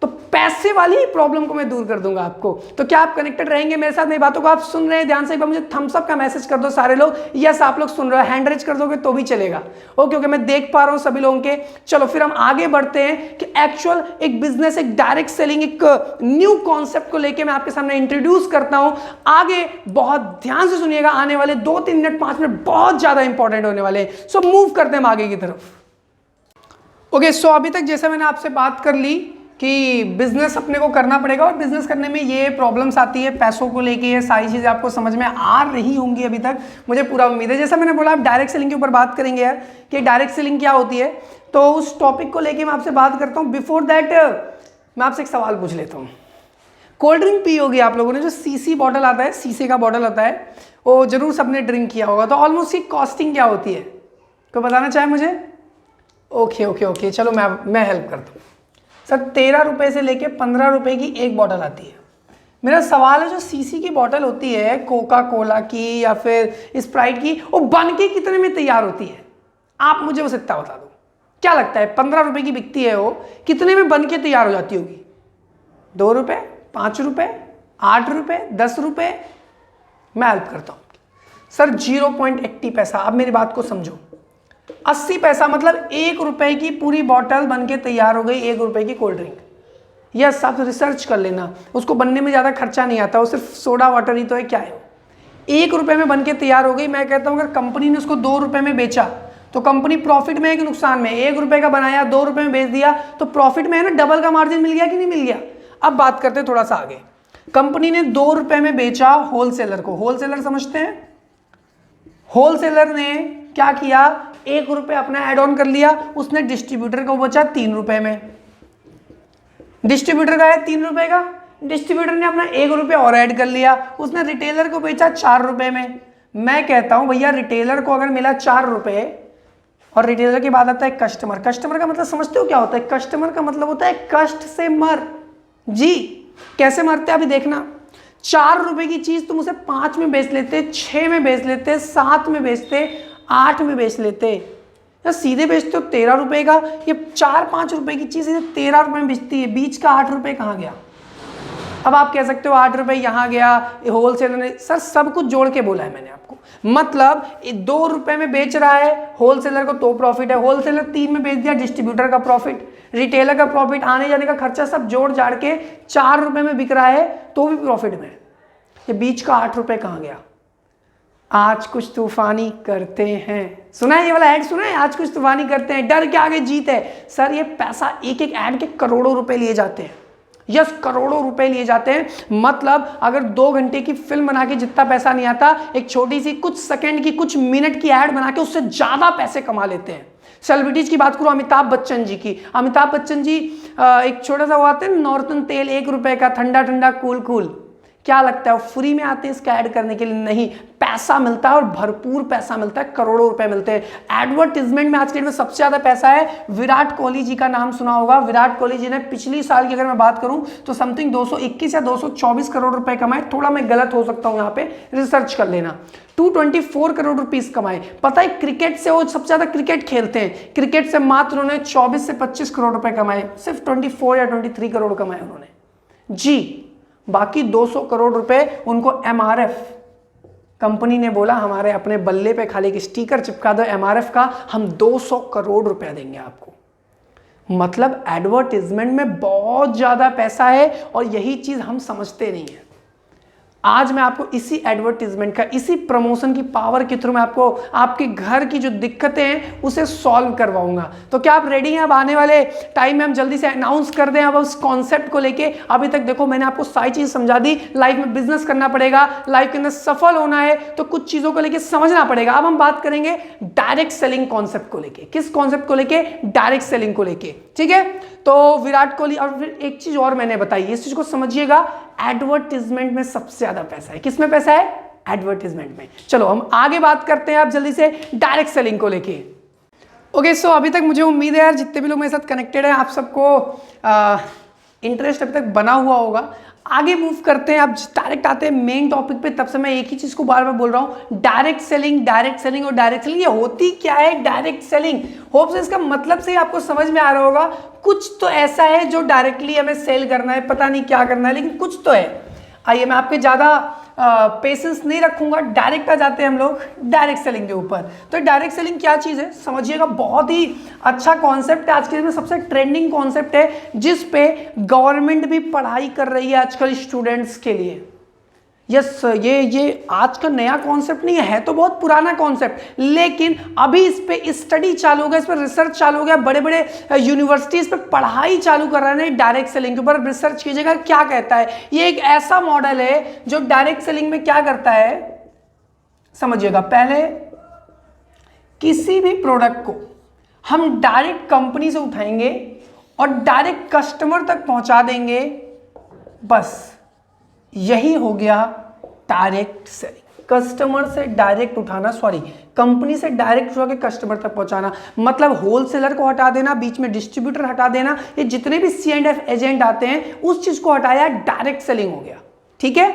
तो पैसे वाली ही प्रॉब्लम को मैं दूर कर दूंगा आपको। तो क्या आप कनेक्टेड रहेंगे मेरे साथ? मेरी बातों को आप सुन रहे हैं ध्यान से? एक बार मुझे थम्स अप का मैसेज कर दो सारे लोग। यस, आप लोग सुन रहे हो। हैंड रेज कर दोगे तो भी चलेगा। ओके ओके, मैं देख पा रहा हूं सभी लोगों के। चलो फिर हम आगे बढ़ते हैं कि एक्चुअल एक बिजनेस, एक डायरेक्ट सेलिंग, एक न्यू कॉन्सेप्ट को लेकर मैं आपके सामने इंट्रोड्यूस करता हूं। आगे बहुत ध्यान से सुनिएगा, आने वाले 2-3 मिनट 5 मिनट बहुत ज्यादा इंपॉर्टेंट होने वाले हैं। सो मूव करते हैं हम आगे की तरफ। ओके, सो अभी तक जैसे मैंने आपसे बात कर ली कि बिजनेस अपने को करना पड़ेगा, और बिजनेस करने में ये प्रॉब्लम्स आती है पैसों को लेके। ये सारी चीज़ें आपको समझ में आ रही होंगी अभी तक, मुझे पूरा उम्मीद है। जैसा मैंने बोला, आप डायरेक्ट सेलिंग के ऊपर बात करेंगे यार कि डायरेक्ट सेलिंग क्या होती है, तो उस टॉपिक को लेके मैं आपसे बात करता हूँ। बिफोर दैट मैं आपसे एक सवाल पूछ लेता हूँ। कोल्ड ड्रिंक पी होगी आप लोगों ने, जो सीसी बॉटल आता है, शीशे का बॉटल आता है, वो जरूर सबने ड्रिंक किया होगा। तो ऑलमोस्ट की कॉस्टिंग क्या होती है, कोई बताना चाहे मुझे? ओके ओके ओके, चलो मैं हेल्प करता हूँ। सर 13 रुपये से लेके 15 रुपये की एक बॉटल आती है। मेरा सवाल है, जो सीसी की बॉटल होती है कोका कोला की या फिर स्प्राइट की, वो बन के कितने में तैयार होती है? आप मुझे बस इतना बता दो, क्या लगता है? 15 रुपये की बिकती है, वो कितने में बन के तैयार हो जाती होगी? 2 रुपये, 5 रुपये, 8 रुपये, 10 रुपये? मैं हेल्प करता हूँ सर, 0.80 पैसा। आप मेरी बात को समझो, 80 पैसा मतलब 1 रुपए की पूरी बॉटल बन के तैयार हो गई, 1 रुपए की कोल्ड ड्रिंक। यस, आप रिसर्च कर लेना, उसको बनने में ज़्यादा खर्चा नहीं आता, वो सिर्फ सोडा वाटर ही तो है, क्या है वो। 1 रुपए में बन के तैयार हो गई। मैं कहता हूँ अगर कंपनी ने उसको 2 रुपए में बेचा तो कंपनी प्रॉफिट में है कि नुकसान में? 1 रुपए का बनाया, 2 रुपए में बेच दिया तो प्रॉफिट में है ना, डबल का मार्जिन मिल गया कि नहीं मिल गया? अब बात करते हैं थोड़ा सा आगे। कंपनी ने 2 रुपए में बेचा होलसेलर को। होलसेलर समझते हैं? होलसेलर ने क्या किया, 1 रुपये अपना ऐड ऑन कर लिया, उसने डिस्ट्रीब्यूटर को बचा 3 रुपए में। डिस्ट्रीब्यूटर का है 3 रुपए का, डिस्ट्रीब्यूटर ने अपना 1 रुपये और ऐड कर लिया, उसने रिटेलर को बेचा 4 रुपए में। मैं कहता हूं भैया, रिटेलर को अगर मिला 4 रुपए, और रिटेलर के बाद आता है कस्टमर। कस्टमर का मतलब समझते हो क्या होता है? कस्टमर का मतलब होता है कष्ट से मर। जी, कैसे मरते अभी देखना। 4 रुपए की चीज तुम उसे 5 में बेच लेते, 6 में बेच लेते, 7 में बेचते, 8 में बेच लेते, या सीधे बेचते हो 13 रुपए का। ये 4-5 रुपए की चीज 13 रुपए में बेचती है, बीच का 8 रुपए कहाँ गया? अब आप कह सकते हो 8 रुपए यहाँ गया, होलसेलर ने। सर सब कुछ जोड़ के बोला है मैंने आपको, मतलब 2 रुपए में बेच रहा है होलसेलर को तो प्रॉफिट है, होलसेलर 3 में बेच दिया, डिस्ट्रीब्यूटर का प्रॉफिट, रिटेलर का प्रॉफिट, आने जाने का खर्चा सब जोड़ जाड़ के 4 रुपए में बिक रहा है तो भी प्रॉफिट में। ये बीच का 8 रुपए कहाँ गया? आज कुछ तूफानी करते हैं, सुना है ये वाला ऐड? सुना है, आज कुछ तूफानी करते हैं, डर के आगे जीत है। सर ये पैसा एक एक ऐड के करोड़ों रुपए लिए जाते हैं। यस, करोड़ों रुपए लिए जाते हैं। मतलब अगर 2 घंटे की फिल्म बना के जितना पैसा नहीं आता, एक छोटी सी कुछ सेकंड की, कुछ मिनट की ऐड बना के उससे ज्यादा पैसे कमा लेते हैं। सेलिब्रिटीज की बात करो, अमिताभ बच्चन जी की। अमिताभ बच्चन जी एक छोटा सा वो आते हैं नॉर्थन तेल, 1 रुपए का, ठंडा ठंडा कूल कूल। क्या लगता है वो फ्री में आते हैं इसका ऐड करने के लिए? नहीं, पैसा मिलता है और भरपूर पैसा मिलता है, करोड़ों रुपए मिलते हैं। एडवर्टीजमेंट में आज के डेट में सबसे ज्यादा पैसा है। विराट कोहली जी का नाम सुना होगा। विराट कोहली जी ने पिछली साल की अगर मैं बात करूं तो समथिंग 221 या 224 करोड़ रुपए कमाए। थोड़ा मैं गलत हो सकता हूं, यहाँ पे रिसर्च कर लेना। 224 करोड़ रुपीस कमाए। पता है क्रिकेट से, वो सबसे ज्यादा क्रिकेट खेलते हैं, क्रिकेट से मात्र उन्होंने 24 से 25 करोड़ रुपए कमाए। सिर्फ 24 या 23 करोड़ कमाए उन्होंने जी। बाकी 200 करोड़ रुपए उनको एमआरएफ कंपनी ने बोला, हमारे अपने बल्ले पे खाली एक स्टिकर चिपका दो एमआरएफ का, हम 200 करोड़ रुपया देंगे आपको। मतलब एडवर्टीजमेंट में बहुत ज्यादा पैसा है और यही चीज हम समझते नहीं है। आज मैं आपको इसी एडवर्टीजमेंट का, इसी प्रमोशन की पावर के थ्रू मैं आपको आपके घर की जो दिक्कतें हैं उसे सॉल्व करवाऊंगा। तो क्या आप रेडी हैं? अब आने वाले टाइम में हम जल्दी से अनाउंस कर दें अब उस कॉन्सेप्ट को लेके। अभी तक देखो मैंने आपको सारी चीज समझा दी। लाइफ में बिजनेस करना पड़ेगा, लाइफ के अंदर सफल होना है तो कुछ चीजों को लेके समझना पड़ेगा। अब हम बात करेंगे डायरेक्ट सेलिंग कॉन्सेप्ट को लेके। किस कॉन्सेप्ट को लेके? डायरेक्ट सेलिंग को लेके, ठीक है। तो विराट कोहली, और फिर एक चीज और मैंने बताई, इस चीज को समझिएगा, एडवर्टीजमेंट में सबसे ज्यादा पैसा है। किसमें पैसा है? एडवर्टीजमेंट में। चलो हम आगे बात करते हैं आप जल्दी से डायरेक्ट सेलिंग को लेके। ओके सो अभी तक मुझे उम्मीद है यार जितने भी लोग मेरे साथ कनेक्टेड हैं आप सबको इंटरेस्ट अभी तक बना हुआ होगा। आगे मूव करते हैं, अब डायरेक्ट आते हैं मेन टॉपिक पे। तब से मैं एक ही चीज को बार बार बोल रहा हूँ, डायरेक्ट सेलिंग और डायरेक्ट सेलिंग। ये होती क्या है डायरेक्ट सेलिंग? होप से इसका मतलब से आपको समझ में आ रहा होगा। कुछ तो ऐसा है जो डायरेक्टली हमें सेल करना है, पता नहीं क्या करना है लेकिन कुछ तो है। आइए मैं आपके ज़्यादा पेशेंस नहीं रखूंगा, डायरेक्ट आ जाते हैं हम लोग डायरेक्ट सेलिंग के ऊपर। तो डायरेक्ट सेलिंग क्या चीज़ है समझिएगा, बहुत ही अच्छा कॉन्सेप्ट है, आज के दिन सबसे ट्रेंडिंग कॉन्सेप्ट है जिस पे गवर्नमेंट भी पढ़ाई कर रही है आजकल स्टूडेंट्स के लिए। यस ये आज का नया कॉन्सेप्ट नहीं है तो बहुत पुराना कॉन्सेप्ट, लेकिन अभी इस पे स्टडी चालू हो गया, इस पर रिसर्च चालू हो गया, बड़े बड़े यूनिवर्सिटीज पे पढ़ाई चालू कर रहे हैं डायरेक्ट सेलिंग के ऊपर। रिसर्च कीजिएगा क्या कहता है। ये एक ऐसा मॉडल है जो डायरेक्ट सेलिंग में क्या करता है समझिएगा। पहले किसी भी प्रोडक्ट को हम डायरेक्ट कंपनी से उठाएंगे और डायरेक्ट कस्टमर तक पहुंचा देंगे, बस यही हो गया डायरेक्ट सेलिंग। कस्टमर से डायरेक्ट उठाना, कंपनी से डायरेक्ट उठा के कस्टमर तक पहुंचाना, मतलब होलसेलर को हटा देना, बीच में डिस्ट्रीब्यूटर हटा देना, ये जितने भी C&F एजेंट आते हैं उस चीज को हटाया, डायरेक्ट सेलिंग हो गया। ठीक है,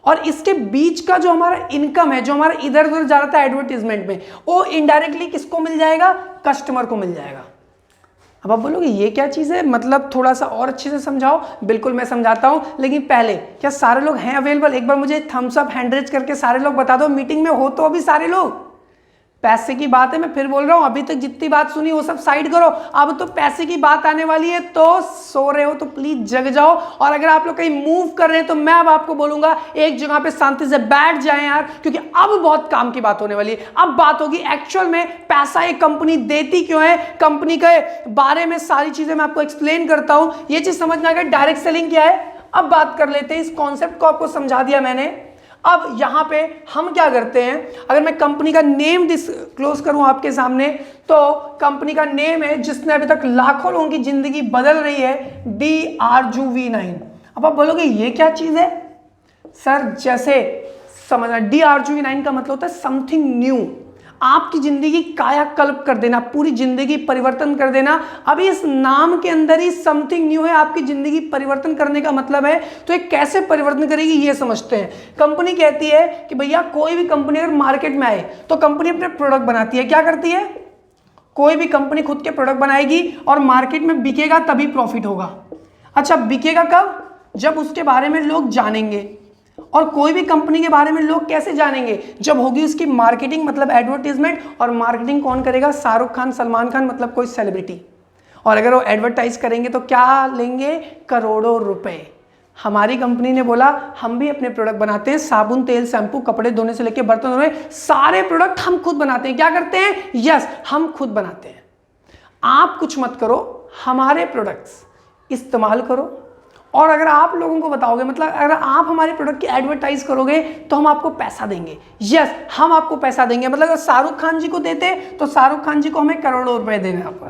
और इसके बीच का जो हमारा इनकम है, जो हमारा इधर उधर जा रहा था एडवर्टीजमेंट में, वो इनडायरेक्टली किसको मिल जाएगा? कस्टमर को मिल जाएगा। अब आप बोलोगे ये क्या चीज़ है, मतलब थोड़ा सा और अच्छे से समझाओ। बिल्कुल मैं समझाता हूं, लेकिन पहले क्या सारे लोग हैं अवेलेबल? एक बार मुझे थम्स अप हैंड रेज करके सारे लोग बता दो, मीटिंग में हो तो अभी सारे लोग। पैसे की बात है, मैं फिर बोल रहा हूं, अभी तक जितनी बात सुनी वो सब साइड करो, अब तो पैसे की बात आने वाली है। तो सो रहे हो तो प्लीज जग जाओ, और अगर आप लोग कहीं मूव कर रहे हैं तो मैं अब आपको बोलूंगा एक जगह पे शांति से बैठ जाएं यार, क्योंकि अब बहुत काम की बात होने वाली है। अब बात होगी एक्चुअल में पैसा एक कंपनी देती क्यों है, कंपनी के बारे में सारी चीजें मैं आपको एक्सप्लेन करता हूं, ये चीज समझ में आ गया डायरेक्ट सेलिंग क्या है। अब बात कर लेते हैं, इस कॉन्सेप्ट को आपको समझा दिया मैंने। अब यहां पे हम क्या करते हैं, अगर मैं कंपनी का नेम डिस्क्लोज करूं आपके सामने, तो कंपनी का नेम है जिसने अभी तक लाखों लोगों की जिंदगी बदल रही है, DRGV9। अब आप बोलोगे ये क्या चीज है सर? जैसे समझना, DRGV9 का मतलब होता है समथिंग न्यू, आपकी जिंदगी कायाकल्प कर देना, पूरी जिंदगी परिवर्तन कर देना। अभी इस नाम के अंदर ही समथिंग न्यू है, आपकी जिंदगी परिवर्तन करने का मतलब है। तो ये कैसे परिवर्तन करेगी ये समझते हैं। कंपनी कहती है कि भैया कोई भी कंपनी अगर मार्केट में आए तो कंपनी अपने प्रोडक्ट बनाती है। क्या करती है? कोई भी कंपनी खुद के प्रोडक्ट बनाएगी और मार्केट में बिकेगा तभी प्रॉफिट होगा। अच्छा, बिकेगा कब? जब उसके बारे में लोग जानेंगे। और कोई भी कंपनी के बारे में लोग कैसे जानेंगे? जब होगी उसकी मार्केटिंग, मतलब एडवर्टीजमेंट। और मार्केटिंग कौन करेगा? शाहरुख खान, सलमान खान, मतलब कोई सेलिब्रिटी। और अगर वो एडवर्टाइज करेंगे तो क्या लेंगे? करोड़ों रुपए। हमारी कंपनी ने बोला हम भी अपने प्रोडक्ट बनाते हैं, साबुन, तेल, शैम्पू, कपड़े धोने से लेकर बर्तन धोने, सारे प्रोडक्ट हम खुद बनाते हैं। क्या करते हैं? यस, हम खुद बनाते हैं। आप कुछ मत करो, हमारे प्रोडक्ट्स इस्तेमाल करो, और अगर आप लोगों को बताओगे, मतलब अगर आप हमारे प्रोडक्ट की एडवर्टाइज करोगे तो हम आपको पैसा देंगे। यस, हम आपको पैसा देंगे। मतलब अगर शाहरुख खान जी को देते तो शाहरुख खान जी को हमें करोड़ों रुपए देने आपको।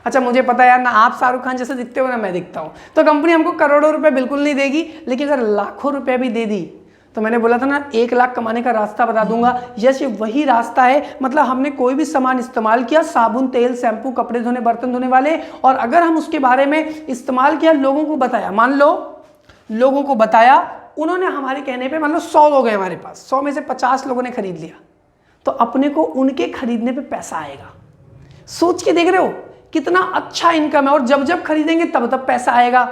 अच्छा, मुझे पता है यार, ना आप शाहरुख खान जैसे दिखते हो ना मैं दिखता हूँ, तो कंपनी हमको करोड़ों रुपए बिल्कुल नहीं देगी। लेकिन अगर लाखों रुपए भी दे दी तो मैंने बोला था ना 1 लाख कमाने का रास्ता बता दूंगा। यस, ये वही रास्ता है। मतलब हमने कोई भी सामान इस्तेमाल किया, साबुन, तेल, शैम्पू, कपड़े धोने, बर्तन धोने वाले, और अगर हम उसके बारे में इस्तेमाल किया, लोगों को बताया, मान लो लोगों को बताया, उन्होंने हमारे कहने पे, मान लो 100 लोग हैं हमारे पास, 100 में से 50 लोगों ने खरीद लिया, तो अपने को उनके खरीदने पे पैसा आएगा। सोच के देख रहे हो कितना अच्छा इनकम है, और जब जब खरीदेंगे तब तब पैसा आएगा।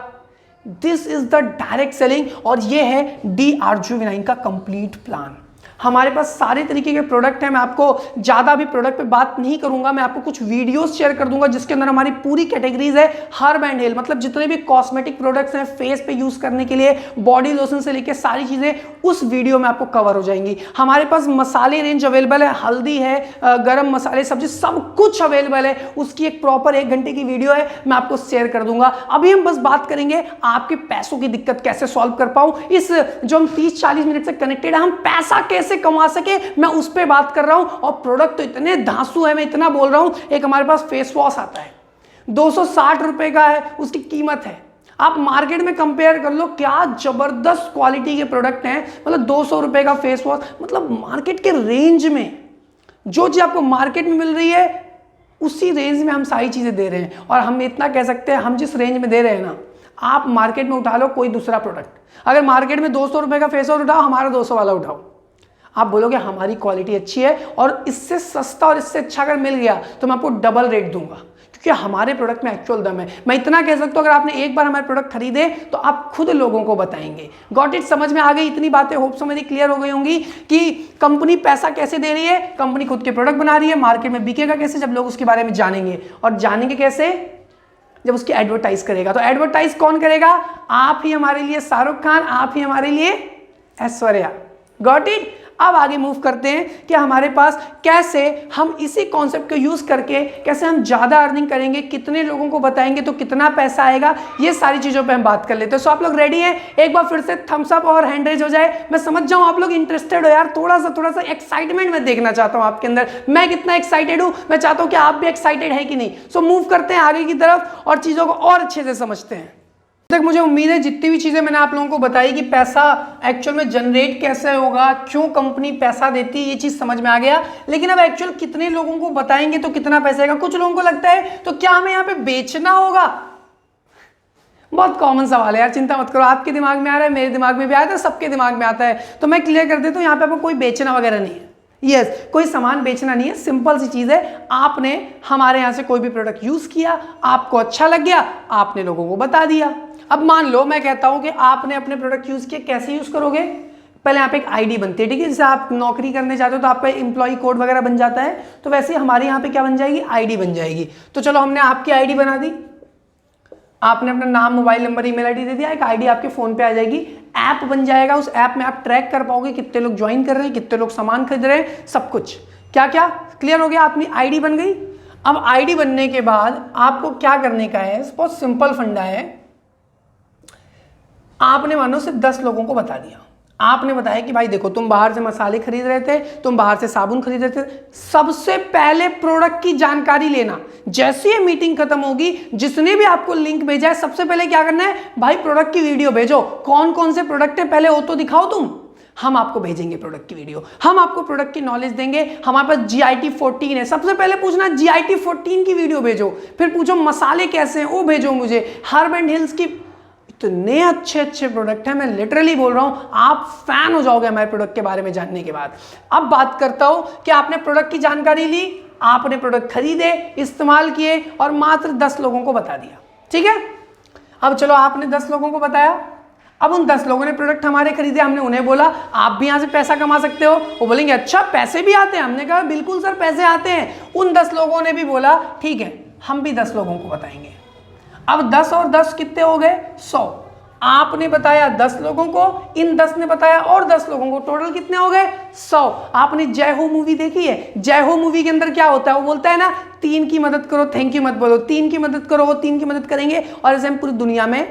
This is the direct selling, और ये है DRGV9 का कंप्लीट प्लान। हमारे पास सारे तरीके के प्रोडक्ट हैं। मैं आपको ज़्यादा भी प्रोडक्ट पे बात नहीं करूंगा, मैं आपको कुछ वीडियोस शेयर कर दूंगा जिसके अंदर हमारी पूरी कैटेगरीज है। हर्ब एंड हेल, मतलब जितने भी कॉस्मेटिक प्रोडक्ट्स हैं फेस पे यूज़ करने के लिए, बॉडी लोशन से लेके सारी चीज़ें उस वीडियो में आपको कवर हो जाएंगी। हमारे पास मसाले रेंज अवेलेबल है, हल्दी है, गरम मसाले, सब्जी, सब कुछ अवेलेबल है। उसकी एक प्रॉपर 1 घंटे की वीडियो है, मैं आपको शेयर कर दूंगा। अभी हम बस बात करेंगे आपके पैसों की दिक्कत कैसे सॉल्व कर पाऊँ। इस जो हम 30-40 मिनट से कनेक्टेड है, हम पैसा कैसे कमा सके, मैं उस पे बात कर रहा हूं। और प्रोडक्ट तो इतने धांसू है, मैं इतना बोल रहा हूं। एक हमारे पास फेस वॉश आता है, 260 रुपए का है उसकी कीमत है। आप मार्केट में कंपेयर कर लो, क्या जबरदस्त क्वालिटी के प्रोडक्ट हैं। मतलब 200 रुपए का फेस वॉश, मतलब मार्केट के रेंज में जो चीज आपको मार्केट में मिल रही है उसी रेंज में हम सारी चीजें दे रहे हैं। और हम इतना कह सकते हैं, हम जिस रेंज में दे रहे हैं ना, आप मार्केट में उठा लो कोई दूसरा प्रोडक्ट, अगर मार्केट में 200 रुपए का फेस वॉश उठाओ, हमारा 200 वाला उठाओ, आप बोलोगे हमारी क्वालिटी अच्छी है और इससे सस्ता और इससे अच्छा अगर मिल गया तो मैं आपको डबल रेट दूंगा, क्योंकि हमारे प्रोडक्ट में एक्चुअल दम है। मैं इतना कह सकता हूं, अगर आपने एक बार हमारे प्रोडक्ट खरीदे तो आप खुद लोगों को बताएंगे। गॉट इट, समझ में आ गई? इतनी बातें होप सो मेरी क्लियर हो गई होंगी कि कंपनी पैसा कैसे दे रही है, कंपनी खुद के प्रोडक्ट बना रही है, मार्केट में बिकेगा कैसे, जब लोग उसके बारे में जानेंगे। और जानेंगे कैसे? जब उसकी एडवर्टाइज करेगा। तो एडवर्टाइज कौन करेगा? आप ही हमारे लिए शाहरुख खान, आप ही हमारे लिए ऐश्वर्या। Got it? अब आगे मूव करते हैं कि हमारे पास कैसे हम इसी कॉन्सेप्ट को यूज करके कैसे हम ज्यादा अर्निंग करेंगे, कितने लोगों को बताएंगे तो कितना पैसा आएगा, ये सारी चीजों पे हम बात कर लेते हैं। सो आप लोग रेडी हैं? एक बार फिर से थम्स अप और हैंड रेज हो जाए, मैं समझ जाऊं आप लोग इंटरेस्टेड हो यार। थोड़ा सा एक्साइटमेंट मैं देखना चाहता हूं आपके अंदर। मैं कितना एक्साइटेड हूं, मैं चाहता हूं कि आप भी एक्साइटेड है कि नहीं। सो मूव करते हैं आगे की तरफ और चीजों को और अच्छे से समझते हैं। तक मुझे उम्मीद है जितनी भी चीजें मैंने आप लोगों को बताई कि पैसा एक्चुअल में जनरेट कैसे होगा, क्यों कंपनी पैसा देती है, ये चीज समझ में आ गया। लेकिन अब एक्चुअल कितने लोगों को बताएंगे तो कितना पैसा आएगा? कुछ लोगों को लगता है तो क्या हमें यहाँ पे बेचना होगा? बहुत कॉमन सवाल है यार, चिंता मत करो, आपके दिमाग में आ रहा है, मेरे दिमाग में भी आया था, सबके दिमाग में आता है। तो मैं क्लियर कर देता हूँ, यहाँ पे आपको कोई बेचना वगैरह नहीं है। यस, कोई सामान बेचना नहीं है, सिंपल सी चीज है। आपने हमारे यहाँ से कोई भी प्रोडक्ट यूज किया, आपको अच्छा लग गया, आपने लोगों को बता दिया। अब मान लो मैं कहता हूं कि आपने अपने प्रोडक्ट यूज किए, कैसे यूज करोगे? पहले यहाँ पे एक आईडी बनती है, ठीक है? जैसे आप नौकरी करने जाते हो तो आपका एम्प्लॉय कोड वगैरह बन जाता है, तो वैसे हमारे यहाँ पे क्या बन जाएगी? आईडी बन जाएगी। तो चलो हमने आपकी आईडी बना दी, आपने अपना नाम, मोबाइल नंबर, ईमेल आईडी दे दिया, एक आईडी आपके फोन पे आ जाएगी, ऐप बन जाएगा। उस ऐप में आप ट्रैक कर पाओगे कितने लोग ज्वाइन कर रहे हैं, कितने लोग सामान खरीद रहे हैं, सब कुछ। क्या क्या क्लियर हो गया? अपनी आईडी बन गई। अब आईडी बनने के बाद आपको क्या करने का है? बहुत सिंपल फंडा है। आपने मानो सिर्फ 10 लोगों को बता दिया, आपने बताया कि भाई देखो, तुम बाहर से मसाले खरीद रहे थे, तुम बाहर से साबुन खरीद रहे थे, सबसे पहले प्रोडक्ट की जानकारी लेना। जैसे ये मीटिंग खत्म होगी, जिसने भी आपको लिंक भेजा है, सबसे पहले क्या करना है? भाई प्रोडक्ट की वीडियो भेजो। कौन कौन से प्रोडक्ट है पहले वो तो दिखाओ तुम, हम आपको भेजेंगे प्रोडक्ट की वीडियो, हम आपको प्रोडक्ट की नॉलेज देंगे। हमारे पास GIT 14 है, सबसे पहले पूछना GIT 14 की वीडियो भेजो, फिर पूछो मसाले कैसे हैं वो भेजो मुझे। हर्ब एंड हिल्स की इतने अच्छे अच्छे प्रोडक्ट हैं, मैं लिटरली बोल रहा हूं, आप फैन हो जाओगे हमारे प्रोडक्ट के बारे में जानने के बाद। अब बात करता हूं कि आपने प्रोडक्ट की जानकारी ली, आपने प्रोडक्ट खरीदे, इस्तेमाल किए और मात्र 10 लोगों को बता दिया, ठीक है? अब चलो आपने 10 लोगों को बताया, अब उन 10 लोगों ने प्रोडक्ट हमारे खरीदे, हमने उन्हें बोला आप भी यहां से पैसा कमा सकते हो। वो बोलेंगे अच्छा पैसे भी आते हैं? हमने कहा बिल्कुल सर पैसे आते हैं। उन 10 लोगों ने भी बोला ठीक है, हम भी 10 लोगों को बताएंगे। अब 10 और 10 कितने हो गए? 100। आपने बताया 10 लोगों को, इन 10 ने बताया और 10 लोगों को, टोटल कितने हो गए? 100। आपने जय हो मूवी देखी है? जय हो मूवी के अंदर क्या होता है? वो बोलता है ना, 3 की मदद करो, थैंक यू मत बोलो, 3 की मदद करो, वो 3 की मदद करेंगे और ऐसे हम पूरी दुनिया में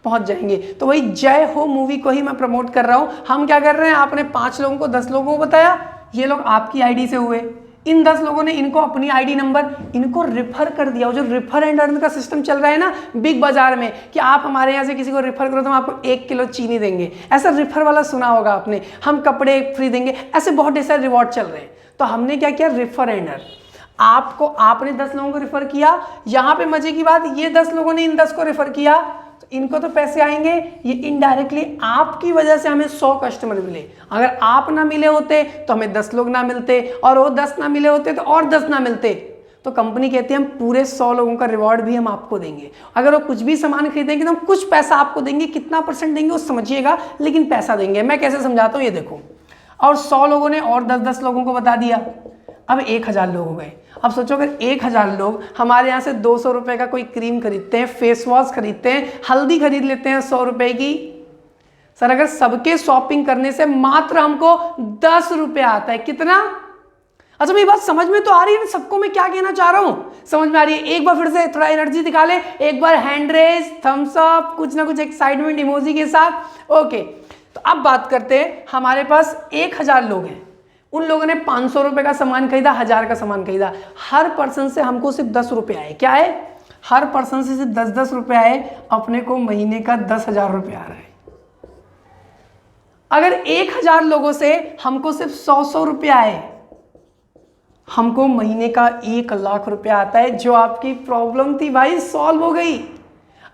पहुंच जाएंगे। तो वही जय हो मूवी को ही मैं प्रमोट कर रहा हूं। हम क्या कर रहे हैं? आपने 5 लोगों को, 10 लोगों को बताया, ये लोग आपकी आईडी से हुए, इन 10 लोगों ने इनको अपनी आईडी नंबर, इनको रिफर कर दिया। जो रिफर एंड अर्न का सिस्टम चल रहा है ना बिग बाजार में, कि आप हमारे यहाँ से किसी को रिफर करो तो हम आपको 1 किलो चीनी देंगे, ऐसा रिफर वाला सुना होगा आपने, हम कपड़े फ्री देंगे, ऐसे बहुत सारे रिवॉर्ड चल रहे हैं। तो हमने क्या किया? Refer and earn. आपको, आपने 10 लोगों को रिफर किया, यहाँ पे मजे की बात, ये 10 लोगों ने इन 10 को रिफर किया, तो इनको तो पैसे आएंगे, ये इनडायरेक्टली आपकी वजह से हमें 100 कस्टमर मिले। अगर आप ना मिले होते तो हमें 10 लोग ना मिलते, और वो 10 ना मिले होते तो और 10 ना मिलते। तो कंपनी कहती है हम पूरे 100 लोगों का रिवॉर्ड भी हम आपको देंगे। अगर वो कुछ भी सामान खरीदेंगे तो हम कुछ पैसा आपको देंगे, कितना % देंगे वो समझिएगा, लेकिन पैसा देंगे। मैं कैसे समझाता हूँ ये देखो। और 100 लोगों ने और 10-10 लोगों को बता दिया, अब 1000 लोग हो गए। अब सोचो अगर 1000 लोग हमारे यहाँ से 200 रुपए का कोई क्रीम खरीदते हैं, फेस वॉश खरीदते हैं, हल्दी खरीद लेते हैं 100 रुपए की, सर अगर सबके शॉपिंग करने से मात्र हमको 10 रुपए आता है, कितना? अच्छा मेरी बात समझ में तो आ रही है ना सबको? मैं क्या कहना चाह रहा हूं समझ में आ रही है? एक बार फिर से थोड़ा एनर्जी दिखा ले, एक बार हैंड रेज, थम्स अप, कुछ ना कुछ एक्साइटमेंट इमोजी के साथ। ओके, तो अब बात करते हैं, हमारे पास 1000 लोग हैं, उन लोगों ने 500 रुपए का सामान खरीदा, 1000 का सामान खरीदा, हर पर्सन से हमको सिर्फ 10 रुपए आए। क्या है? हर पर्सन से सिर्फ 10-10 रुपये आए, अपने को महीने का 10,000 रुपये आ रहा है। अगर 1,000 लोगों से हमको सिर्फ 100-100 रुपये आए, हमको महीने का 1,00,000 रुपया आता है। जो आपकी प्रॉब्लम थी भाई सॉल्व हो गई।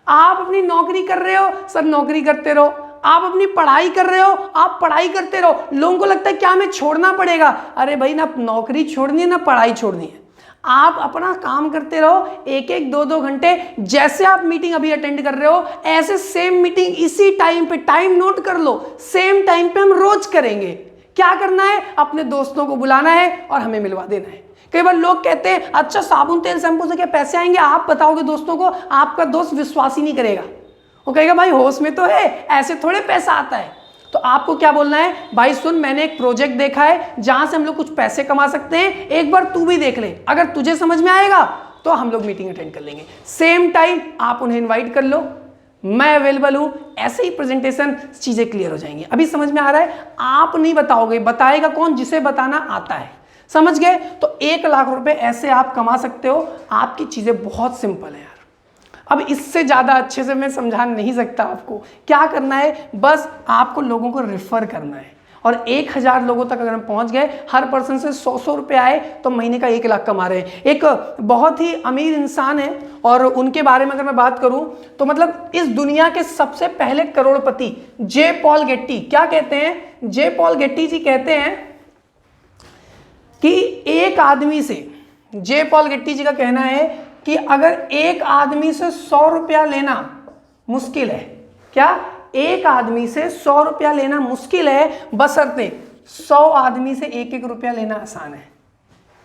आप अपनी नौकरी कर रहे हो, सर नौकरी करते रहो। आप अपनी पढ़ाई कर रहे हो, आप पढ़ाई करते रहो। लोगों को लगता है क्या हमें छोड़ना पड़ेगा, अरे भाई ना नौकरी छोड़नी है ना पढ़ाई छोड़नी है। आप अपना काम करते रहो, 1-1, 2-2 घंटे। जैसे आप मीटिंग अभी अटेंड कर रहे हो, ऐसे सेम मीटिंग इसी टाइम पे, टाइम नोट कर लो, सेम टाइम पे हम रोज करेंगे। क्या करना है, अपने दोस्तों को बुलाना है और हमें मिलवा देना है। कई बार लोग कहते हैं अच्छा साबुन तेल शैम्पू से क्या पैसे आएंगे, आप बताओगे दोस्तों को, आपका दोस्त विश्वास ही नहीं करेगा। वो कहेगा भाई होश में तो है, ऐसे थोड़े पैसा आता है। तो आपको क्या बोलना है, भाई सुन मैंने एक प्रोजेक्ट देखा है जहां से हम लोग कुछ पैसे कमा सकते हैं, एक बार तू भी देख ले, अगर तुझे समझ में आएगा तो हम लोग मीटिंग अटेंड कर लेंगे। सेम टाइम आप उन्हें इन्वाइट कर लो, मैं अवेलेबल हूं। ऐसे ही प्रेजेंटेशन चीजें क्लियर हो जाएंगी। अभी समझ में आ रहा है, आप नहीं बताओगे, बताएगा कौन, जिसे बताना आता है। समझ गए? तो 1,00,000 रुपए ऐसे आप कमा सकते हो। आपकी चीजें बहुत सिंपल है यार। अब इससे ज्यादा अच्छे से मैं समझा नहीं सकता आपको। क्या करना है, बस आपको लोगों को रेफर करना है और 1,000 लोगों तक अगर हम पहुंच गए, हर पर्सन से 100-100 रुपए आए, तो महीने का 1,00,000 कमा रहे हैं। एक बहुत ही अमीर इंसान है और उनके बारे में अगर मैं बात करूं तो मतलब इस दुनिया के सबसे पहले करोड़पति जे पॉल गेट्टी, क्या कहते हैं, जे पॉल गेट्टी जी कहते हैं कि एक आदमी से, जे पॉल गेट्टी जी का कहना है कि अगर एक आदमी से 100 रुपया लेना मुश्किल है, क्या एक आदमी से 100 रुपया लेना मुश्किल है, बशर्ते 100 आदमी से 1-1 रुपया लेना आसान है।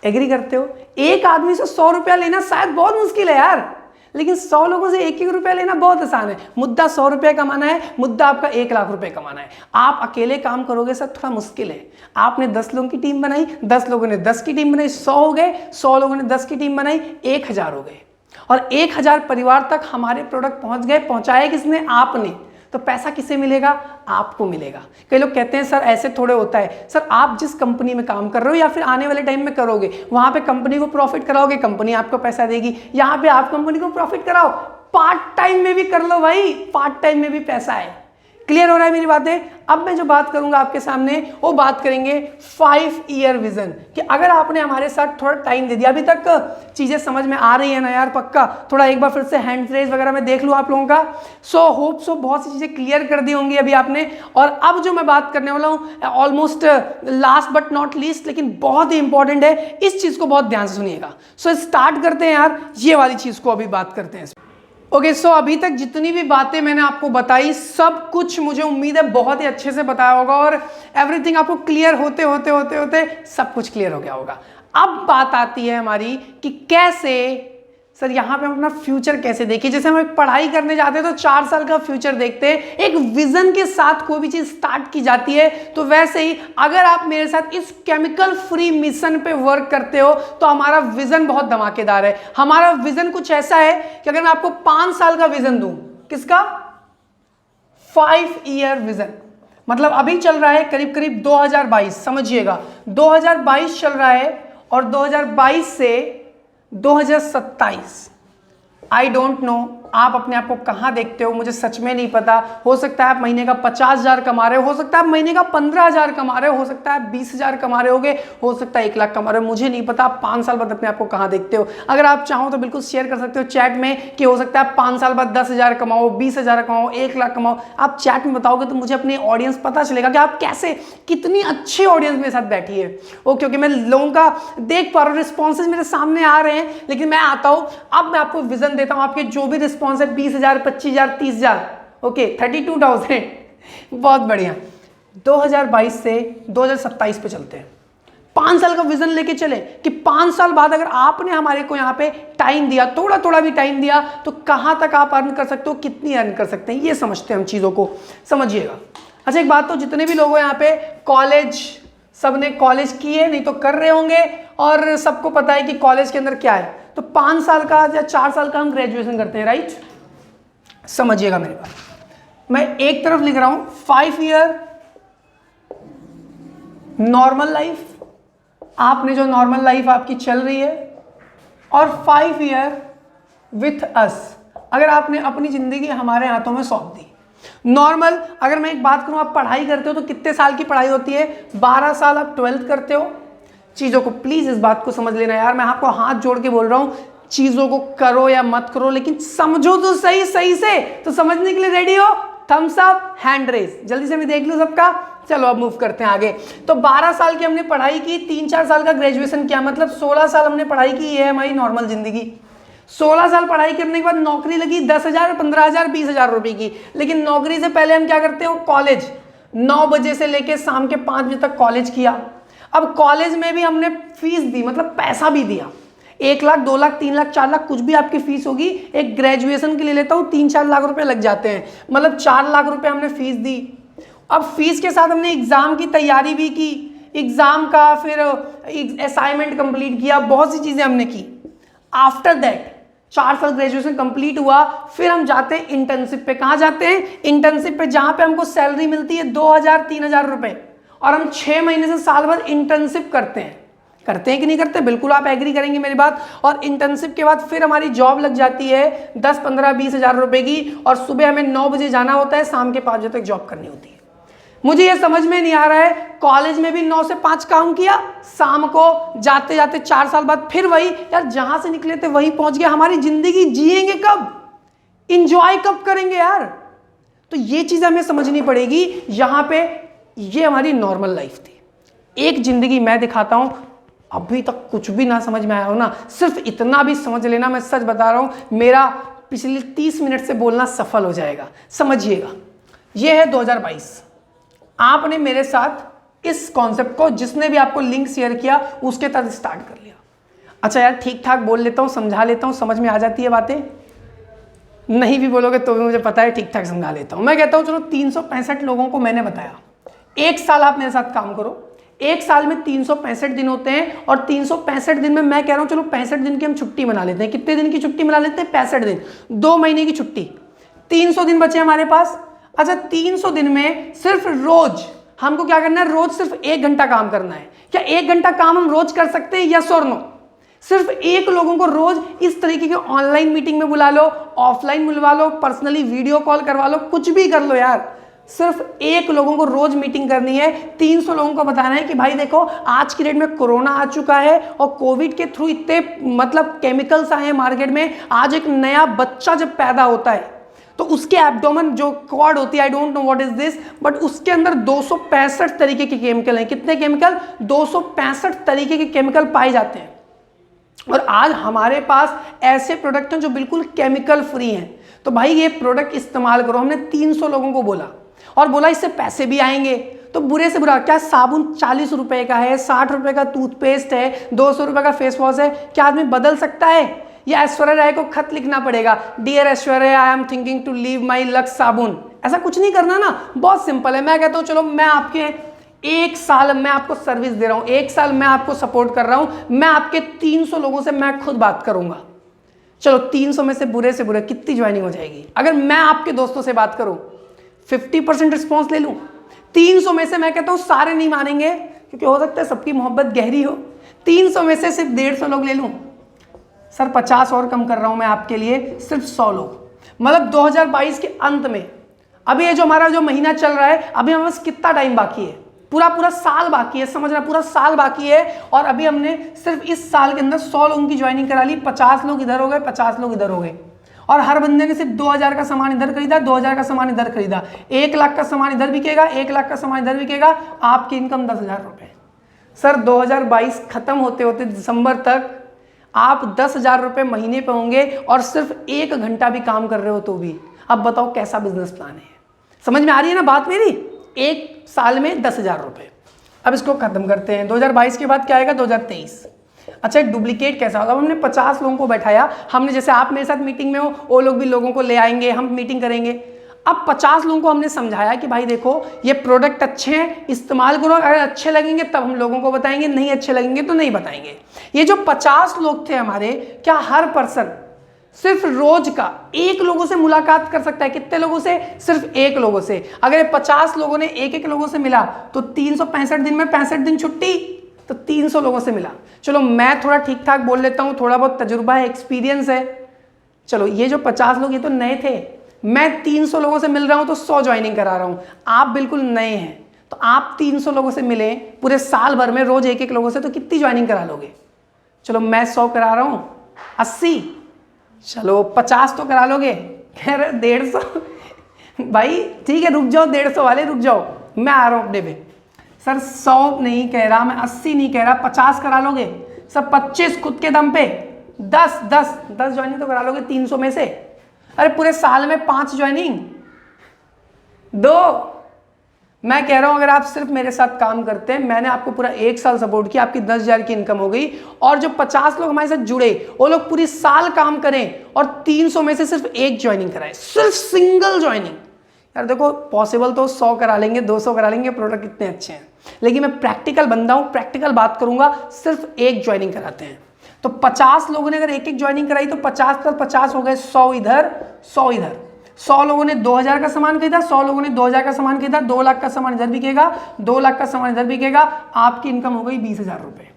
एग्री करते हो? एक आदमी से 100 रुपया लेना शायद बहुत मुश्किल है यार, लेकिन 100 लोगों से 1-1 रुपया लेना बहुत आसान है। मुद्दा 100 रुपये कमाना है, मुद्दा आपका 1,00,000 रुपये कमाना है। आप अकेले काम करोगे सर, थोड़ा मुश्किल है। आपने 10 लोगों की टीम बनाई, 10 लोगों ने 10 की टीम बनाई, 100 हो गए, 100 लोगों ने 10 की टीम बनाई, 1,000 हो गए। और 1,000 परिवार तक हमारे प्रोडक्ट पहुंच गए। पहुंचाए किसने? आपने। तो पैसा किसे मिलेगा? आपको मिलेगा। कई लोग कहते हैं सर ऐसे थोड़े होता है। सर आप जिस कंपनी में काम कर रहे हो या फिर आने वाले टाइम में करोगे, वहां पे कंपनी को प्रॉफिट कराओगे, कंपनी आपको पैसा देगी। यहाँ पे आप कंपनी को प्रॉफिट कराओ, पार्ट टाइम में भी कर लो भाई, पार्ट टाइम में भी पैसा है। क्लियर हो रहा है मेरी बातें? अब मैं जो बात करूंगा आपके सामने, वो बात करेंगे 5 ईयर विजन, कि अगर आपने हमारे साथ थोड़ा टाइम दे दिया, अभी तक चीजें समझ में आ रही है ना यार? पक्का थोड़ा एक बार फिर से हैंड रेज वगैरह में देख लूं आप लोगों का। सो होप सो बहुत सी चीजें क्लियर कर दी होंगी अभी आपने। और अब जो मैं बात करने वाला हूं, almost last but not least, लेकिन बहुत ही इंपॉर्टेंट है, इस चीज को बहुत ध्यान से सुनिएगा। सो स्टार्ट करते हैं यार, ये वाली चीज को अभी बात करते हैं। ओके, सो अभी तक जितनी भी बातें मैंने आपको बताई, सब कुछ मुझे उम्मीद है बहुत ही अच्छे से बताया होगा और एवरीथिंग आपको क्लियर होते होते होते होते सब कुछ क्लियर हो गया होगा। अब बात आती है हमारी कि कैसे सर यहाँ पे हम अपना फ्यूचर कैसे देखें। जैसे हम एक पढ़ाई करने जाते हैं तो 4 साल का फ्यूचर देखते हैं, एक विजन के साथ कोई भी चीज स्टार्ट की जाती है। तो वैसे ही अगर आप मेरे साथ इस केमिकल फ्री मिशन पे वर्क करते हो तो हमारा विजन बहुत धमाकेदार है। हमारा विजन कुछ ऐसा है कि अगर मैं आपको 5 साल का विजन दूं, किसका? 5 ईयर विजन। मतलब अभी चल रहा है करीब करीब 2022, समझिएगा 2022 चल रहा है और 2022 से 2027, आई डोंट नो आप अपने आप को कहां देखते हो, मुझे सच में नहीं पता। हो सकता है आप महीने का 50,000 कमा रहे हो सकता है आप महीने का 15,000 कमा रहे हो सकता है आप 20,000 कमा रहे होगे, हो सकता है 1,00,000 कमा रहे हो, मुझे नहीं पता। आप 5 साल बाद अपने आप को कहां देखते हो? अगर आप चाहो तो बिल्कुल शेयर कर सकते हो चैट में कि हो सकता है 5 साल बाद 10,000 कमाओ, 20,000 कमाओ, 1,00,000 कमाओ। आप चैट में बताओगे तो मुझे अपनी ऑडियंस पता चलेगा कि आप कैसे, कितनी अच्छी ऑडियंस मेरे साथ बैठी है। ओके, क्योंकि मैं लोगों का देख पा रहा हूँ, रिस्पॉन्सेज मेरे सामने आ रहे हैं, लेकिन मैं आता हूँ, अब मैं आपको विजन देता हूँ। आपके जो भी रिस्पॉन्स है 20,000, 25,000, 30,000, ओके 32,000, बहुत बढ़िया। 2022 से 2027 पे चलते हैं। 5 साल का विजन लेके चले कि 5 साल बाद अगर आपने हमारे को यहाँ पे टाइम दिया, थोड़ा थोड़ा भी टाइम दिया, तो कहां तक आप अर्न कर सकते हो, कितनी अर्न कर सकते हैं, ये समझते हैं हम चीजों को, समझिएगा। अच्छा एक बात, तो जितने भी लोग हो यहाँ पे कॉलेज, सबने कॉलेज किए नहीं तो कर रहे होंगे और सबको पता है कि कॉलेज के अंदर क्या है। तो 5 साल का या 4 साल का हम ग्रेजुएशन करते हैं, राइट? समझिएगा मेरी बात, मैं एक तरफ लिख रहा हूं 5 ईयर नॉर्मल लाइफ, आपने जो नॉर्मल लाइफ आपकी चल रही है, और 5 ईयर विथ अस, अगर आपने अपनी जिंदगी हमारे हाथों में सौंप दी। नॉर्मल अगर मैं एक बात करूं, आप पढ़ाई करते हो तो कितने साल की पढ़ाई होती है? 12 साल। आप 12th करते हो। चीजों को प्लीज इस बात को समझ लेना यार, मैं आपको हाथ जोड़ के बोल रहा हूं, चीजों को करो या मत करो लेकिन समझो तो सही सही से। तो समझने के लिए रेडी हो? थम्स अप, हैंड रेस, जल्दी से मैं देख लूं सबका। चलो अब मूव करते हैं आगे। तो 12 साल की हमने पढ़ाई की, 3-4 साल का ग्रेजुएशन किया, मतलब 16 साल हमने पढ़ाई की। ये है हमारी नॉर्मल जिंदगी। 16 साल पढ़ाई करने के बाद नौकरी लगी 10,000, 15,000, 20,000 रुपए की। लेकिन नौकरी से पहले हम क्या करते हैं? कॉलेज 9 बजे से लेके शाम के 5 बजे तक कॉलेज किया। अब कॉलेज में भी हमने फीस दी, मतलब पैसा भी दिया। 1 लाख, 2 लाख, 3 लाख, 4 लाख, कुछ भी आपकी फीस होगी। एक ग्रेजुएशन के लिए लेता हूँ 3-4 लाख रुपए लग जाते हैं, मतलब 4 लाख रुपए हमने फीस दी। अब फीस के साथ हमने एग्जाम की तैयारी भी की, एग्जाम का फिर असाइनमेंट कंप्लीट किया, बहुत सी चीजें हमने की। आफ्टर दैट 4 साल ग्रेजुएशन कंप्लीट हुआ, फिर हम जाते हैं इंटर्नशिप पे। कहाँ जाते हैं? इंटर्नशिप पे, जहां पे हमको सैलरी मिलती है 2,000-3,000 रुपए, और हम 6 महीने से साल भर इंटर्नशिप करते हैं। करते हैं कि नहीं करते? बिल्कुल आप एग्री करेंगे मेरी बात। और इंटर्नशिप के बाद फिर हमारी जॉब लग जाती है 10, 15, 20 हजार रुपए की, और सुबह हमें 9 बजे जाना होता है, शाम के 5 बजे तक जॉब करनी होती है। मुझे ये समझ में नहीं आ रहा है, कॉलेज में भी 9 से 5 काम किया, शाम को जाते जाते 4 साल बाद फिर वही, यार जहां से निकले थे वहीं पहुंच गया। हमारी जिंदगी जिएंगे कब? इंजॉय कब करेंगे यार? तो ये चीज हमें समझनी पड़ेगी। यहां पे ये हमारी नॉर्मल लाइफ थी। एक जिंदगी मैं दिखाता हूं, अभी तक कुछ भी ना समझ में आया हो ना, सिर्फ इतना भी समझ लेना, मैं सच बता रहा हूं, मेरा पिछले 30 मिनट से बोलना सफल हो जाएगा। समझिएगा, ये है 2022। आपने मेरे साथ इस कॉन्सेप्ट को, जिसने भी आपको लिंक शेयर किया, उसके तहत स्टार्ट कर लिया। अच्छा यार, ठीक ठाक बोल लेता हूं, समझा लेता हूं, समझ में आ जाती है बातें। नहीं भी बोलोगे तो भी मुझे पता है, ठीक ठाक समझा लेता हूं। मैं कहता हूं चलो 365 लोगों को मैंने बताया, 1 साल आप मेरे साथ काम करो। 1 साल में 365 दिन होते हैं, और 365 दिन में मैं कह रहा हूं चलो 65 दिन की हम छुट्टी मना लेते हैं। कितने दिन की छुट्टी मना लेते हैं? 65 दिन, 2 महीने की छुट्टी, 300 दिन बचे हमारे पास। अच्छा, 300 दिन में सिर्फ रोज हमको क्या करना है? रोज सिर्फ 1 घंटा काम करना है। क्या 1 घंटा काम हम रोज कर सकते हैं? यस और नो? सिर्फ 1 लोगों को रोज इस तरीके की ऑनलाइन मीटिंग में बुला लो, ऑफलाइन बुलवा लो, पर्सनली वीडियो कॉल करवा लो, कुछ भी कर लो यार, सिर्फ 1 लोगों को रोज मीटिंग करनी है। 300 लोगों को बताना है कि भाई देखो, आज की डेट में कोरोना आ चुका है, और कोविड के थ्रू इतने मतलब केमिकल्स आए हैं मार्केट में। आज एक नया बच्चा जब पैदा होता है तो उसके एब्डोमेन जो कॉर्ड होती है, I don't know what is this, but उसके अंदर 265 तरीके के केमिकल हैं। कितने केमिकल? 265 तरीके के केमिकल पाए जाते हैं। और आज हमारे पास ऐसे प्रोडक्ट हैं जो बिल्कुल केमिकल फ्री हैं। तो भाई ये प्रोडक्ट इस्तेमाल करो। हमने 300 लोगों को बोला, और बोला इससे पैसे भी आएंगे। तो बुरे से बुरा, क्या साबुन 40 रुपए का है, 60 रुपए का टूथपेस्ट है, 200 रुपए का फेस वॉश है, क्या आदमी बदल सकता है? या ऐश्वर्या राय को खत लिखना पड़ेगा, dear Aishwarya, I am thinking to leave my Lux साबुन? ऐसा कुछ नहीं करना ना, बहुत सिंपल है। मैं कहता हूं चलो, मैं आपके 1 साल मैं आपको सर्विस दे रहा हूं, 1 साल मैं आपको सपोर्ट कर रहा हूं, मैं आपके 300 लोगों से मैं खुद बात करूंगा। चलो 300 में से बुरे कितनी ज्वाइनिंग हो जाएगी? अगर मैं आपके दोस्तों से बात करूं, 50% रिस्पॉन्स ले लूं। 300 में से मैं कहता हूं सारे नहीं मानेंगे, क्योंकि हो सकता है सबकी मोहब्बत गहरी हो। 300 में से सिर्फ 150 लोग ले लूं। सर 50 और कम कर रहा हूं मैं आपके लिए, सिर्फ 100 लोग। मतलब 2022 के अंत में, अभी ये जो हमारा जो महीना चल रहा है, अभी हमारे पास कितना टाइम बाकी है? पूरा साल बाकी है, समझ रहा, पूरा साल बाकी है। और अभी हमने सिर्फ इस साल के अंदर 100 लोगों की ज्वाइनिंग करा ली। 50 लोग इधर हो गए, 50 लोग इधर हो गए, और हर बंदे ने सिर्फ 2,000 का सामान इधर खरीदा, 2,000 का सामान इधर खरीदा। 1 लाख का सामान इधर बिकेगा, 1 लाख का सामान इधर बिकेगा, आपकी इनकम 10,000 रुपए। सर 2022 खत्म होते होते दिसंबर तक आप 10,000 रुपए महीने पे होंगे, और सिर्फ 1 घंटा भी काम कर रहे हो तो भी। अब बताओ कैसा बिजनेस प्लान है? समझ में आ रही है ना बात मेरी? 1 साल में 10,000 रुपए। अब इसको खत्म करते हैं। 2022 के बाद क्या आएगा? 2023। अच्छा, एक डुप्लीकेट कैसा होगा? हमने 50 लोगों को बैठाया, हमने जैसे आप मेरे साथ मीटिंग में हो, वो लोग भी लोगों को ले आएंगे, हम मीटिंग करेंगे। अब 50 लोगों को हमने समझाया कि भाई देखो, ये प्रोडक्ट अच्छे हैं, इस्तेमाल करो, अगर अच्छे लगेंगे तब हम लोगों को बताएंगे, नहीं अच्छे लगेंगे तो नहीं बताएंगे। ये जो 50 लोग थे हमारे, क्या हर पर्सन सिर्फ रोज का 1 लोगों से मुलाकात कर सकता है? कितने लोगों से? सिर्फ 1 लोगों से। अगर 50 लोगों ने 1-1 लोगों से मिला, तो 365 दिन में 65 दिन छुट्टी, तो 300 लोगों से मिला। चलो मैं थोड़ा ठीक ठाक बोल लेता हूं, थोड़ा बहुत तजुर्बा है, एक्सपीरियंस है। चलो ये जो 50 लोग ये तो नए थे, मैं 300 लोगों से मिल रहा हूं तो 100 ज्वाइनिंग करा रहा हूं। आप बिल्कुल नए हैं तो आप 300 लोगों से मिले पूरे साल भर में, रोज एक एक लोगों से, तो कितनी ज्वाइनिंग करा लोगे? चलो मैं 100 करा रहा हूं, 80, चलो 50 तो करा लोगे, कह रहे 150 भाई ठीक है रुक जाओ, 150 वाले रुक जाओ, मैं आ रहा हूं अपने पे। सर 100 नहीं कह रहा मैं, 80 नहीं कह रहा, 50 करा लोगे सर? 25 खुद के दम पे, 10 ज्वाइनिंग तो करा लोगे 300 में से? अरे पूरे साल में 5 ज्वाइनिंग, 2। मैं कह रहा हूं अगर आप सिर्फ मेरे साथ काम करते हैं, मैंने आपको पूरा 1 साल सपोर्ट किया, आपकी 10,000 की इनकम हो गई। और जो 50 लोग हमारे साथ जुड़े वो लोग पूरी साल काम करें और 300 में से सिर्फ 1 ज्वाइनिंग कराए, सिर्फ सिंगल ज्वाइनिंग। यार देखो पॉसिबल तो 100 करा लेंगे, 200 करा लेंगे, प्रोडक्ट कितने अच्छे हैं, लेकिन मैं प्रैक्टिकल बंदा हूं, प्रैक्टिकल बात करूंगा, सिर्फ 1 ज्वाइनिंग कराते हैं। तो 50 लोगों ने अगर 1 ज्वाइनिंग कराई तो 50 + 50 हो गए 100 इधर, 100 इधर। 100 लोगों ने 2000 का सामान खरीदा, 100 लोगों ने 2000 का सामान खरीदा, 2 लाख का सामान इधर बिकेगा, 2 लाख का सामान इधर बिकेगा, आपकी इनकम हो गई 20,000 रुपए।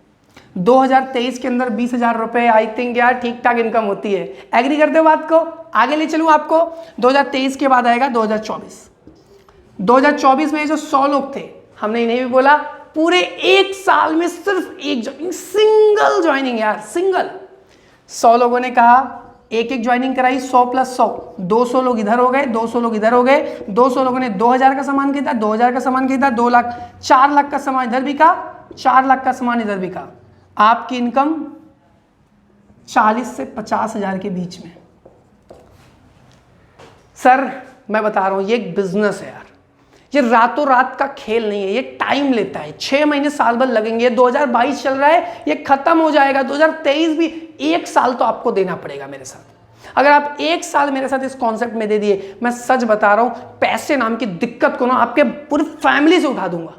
2023 के अंदर 20,000 रुपए, आई थिंक यार ठीक ठाक इनकम होती है। एग्री करते हो बात को? आगे ले चलूं आपको, 2023 के बाद आएगा 2024। 2024 में जो 100 लोग थे, हमने इन्हें भी बोला पूरे 1 साल में सिर्फ 1 ज्वाइनिंग, सिंगल ज्वाइनिंग यार, सिंगल। 100 लोगों ने कहा 1 ज्वाइनिंग कराई, 100 + 100, 200 लोग इधर हो गए, 200 लोग इधर हो गए। 200 लोगों ने 2000 का सामान खरीदा, 2000 का सामान खरीदा, 2 लाख, 4 लाख का सामान इधर बिका, 4 लाख का सामान इधर बिका। आपकी इनकम 40 से 50,000 के बीच में। सर मैं बता रहा हूं ये एक बिजनेस है यार, ये रातों रात का खेल नहीं है, ये टाइम लेता है, 6 महीने साल भर लगेंगे। 2022 चल रहा है, ये खत्म हो जाएगा, 2023 भी 1 साल तो आपको देना पड़ेगा मेरे साथ। अगर आप 1 साल मेरे साथ इस कॉन्सेप्ट में दे दिए, मैं सच बता रहा हूं पैसे नाम की दिक्कत को ना आपके पूरी फैमिली से उठा दूंगा।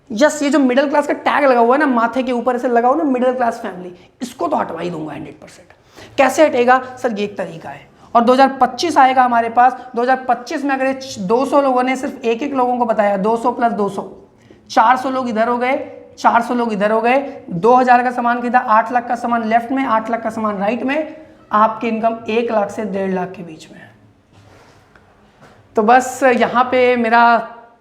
यस, ये जो मिडिल क्लास का टैग लगा हुआ है ना माथे के ऊपर, ऐसे लगा हुआ ना मिडिल क्लास फैमिली, इसको तो हटवा ही दूंगा 100%। कैसे हटेगा सर? ये एक तरीका है। और 2025 आएगा हमारे पास, 2025 में अगर 200 लोगों ने सिर्फ 1 लोगों को बताया, 200 + 200, 400 लोग इधर हो गए, 400 लोग इधर हो गए, 2000 का सामान खरीदा, 8 लाख का सामान लेफ्ट में, 8 लाख का सामान राइट में, आपकी इनकम 1 लाख से 1.5 लाख के बीच में है। तो बस यहाँ पे मेरा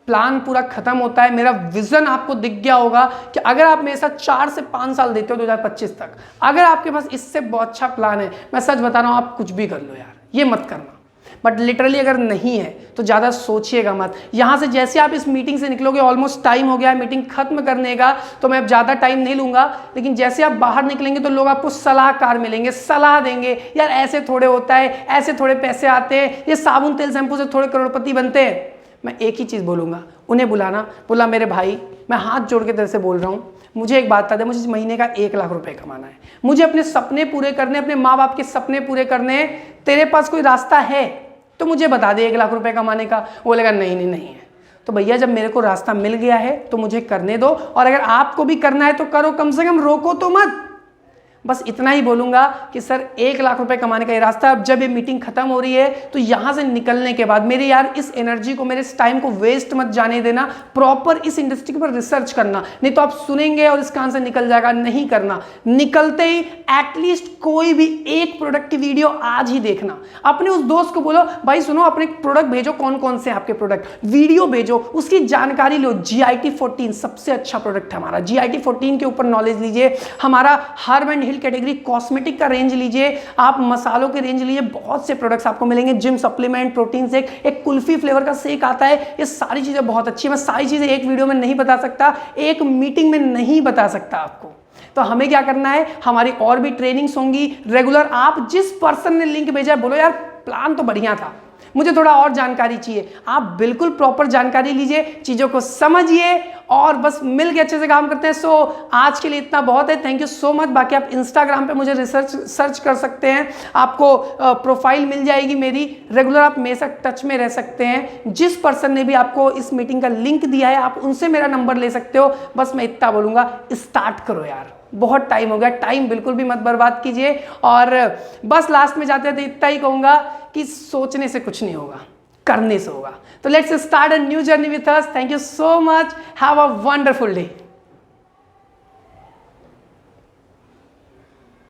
प्लान पूरा खत्म होता है। मेरा विजन आपको दिख गया होगा कि अगर आप मेरे साथ 4 से 5 साल देते हो 2025 तक, अगर आपके पास इससे बहुत अच्छा प्लान है, मैं सच बता रहा हूं आप कुछ भी कर लो यार, ये मत करना। बट लिटरली अगर नहीं है तो ज़्यादा सोचिएगा मत। यहाँ से जैसे आप इस मीटिंग से निकलोगे, ऑलमोस्ट टाइम हो गया है मीटिंग खत्म करने का, तो मैं अब ज़्यादा टाइम नहीं लूँगा, लेकिन जैसे आप बाहर निकलेंगे तो लोग आपको सलाहकार मिलेंगे, सलाह देंगे, यार ऐसे थोड़े होता है, ऐसे थोड़े पैसे आते हैं, ये साबुन तेल शैम्पू से थोड़े करोड़पति बनते हैं। मैं एक ही चीज़ बोलूँगा, उन्हें बुलाना, बोला मेरे भाई मैं हाथ जोड़ के तेरे से बोल रहा हूँ, मुझे एक बात बता दे, मुझे इस महीने का 1 लाख रुपए कमाना है, मुझे अपने सपने पूरे करने, अपने माँ बाप के सपने पूरे करने, तेरे पास कोई रास्ता है तो मुझे बता दे 1 लाख रुपए कमाने का। वो बोलेगा नहीं है। तो भैया जब मेरे को रास्ता मिल गया है तो मुझे करने दो, और अगर आपको भी करना है तो करो, कम से कम रोको तो मत। बस इतना ही बोलूंगा कि सर 1 लाख रुपए कमाने का ये रास्ता। अब जब ये मीटिंग खत्म हो रही है तो यहां से निकलने के बाद मेरे यार इस एनर्जी को, मेरे इस टाइम को वेस्ट मत जाने देना, प्रॉपर इस इंडस्ट्री के ऊपर रिसर्च करना, नहीं तो आप सुनेंगे और इस कान से निकल जाएगा। नहीं करना, निकलते ही एटलीस्ट कोई भी एक प्रोडक्ट की वीडियो आज ही देखना। अपने उस दोस्त को बोलो भाई सुनो, अपने प्रोडक्ट भेजो, कौन कौन से आपके प्रोडक्ट, वीडियो भेजो, उसकी जानकारी लो। GIT 14 सबसे अच्छा प्रोडक्ट है हमारा, GIT 14 के ऊपर नॉलेज लीजिए। हमारा herb and hill category cosmetic का रेंज लीजिए, आप मसालों के रेंज लीजिए, बहुत से प्रोडक्ट्स आपको मिलेंगे, जिम सप्लीमेंट, प्रोटीन शेक, एक कुल्फी फ्लेवर का शेक आता है, ये सारी चीजें बहुत अच्छी है। मैं सारी चीजें एक वीडियो में नहीं बता सकता, एक मीटिंग में नहीं बता सकता आपको। तो हमें क्या करना है, हमारी और भी ट्रेनिंग्स होंगी रेगुलर। आप जिस पर्सन ने लिंक भेजा है, बोलो यार प्लान तो बढ़िया था, मुझे थोड़ा और जानकारी चाहिए, आप बिल्कुल प्रॉपर जानकारी लीजिए, चीज़ों को समझिए और बस मिल के अच्छे से काम करते हैं। सो आज के लिए इतना बहुत है, थैंक यू सो मच। बाकी आप इंस्टाग्राम पे मुझे सर्च कर सकते हैं, आपको प्रोफाइल मिल जाएगी मेरी, रेगुलर आप मेरे साथ टच में रह सकते हैं। जिस पर्सन ने भी आपको इस मीटिंग का लिंक दिया है आप उनसे मेरा नंबर ले सकते हो। बस मैं इतना बोलूँगा, स्टार्ट करो यार, बहुत टाइम हो गया, टाइम बिल्कुल भी मत बर्बाद कीजिए। और बस लास्ट में जाते थे इतना ही कहूँगा कि सोचने से कुछ नहीं होगा, करने से होगा। तो let's start a new journey with us. Thank you so much, have a wonderful day.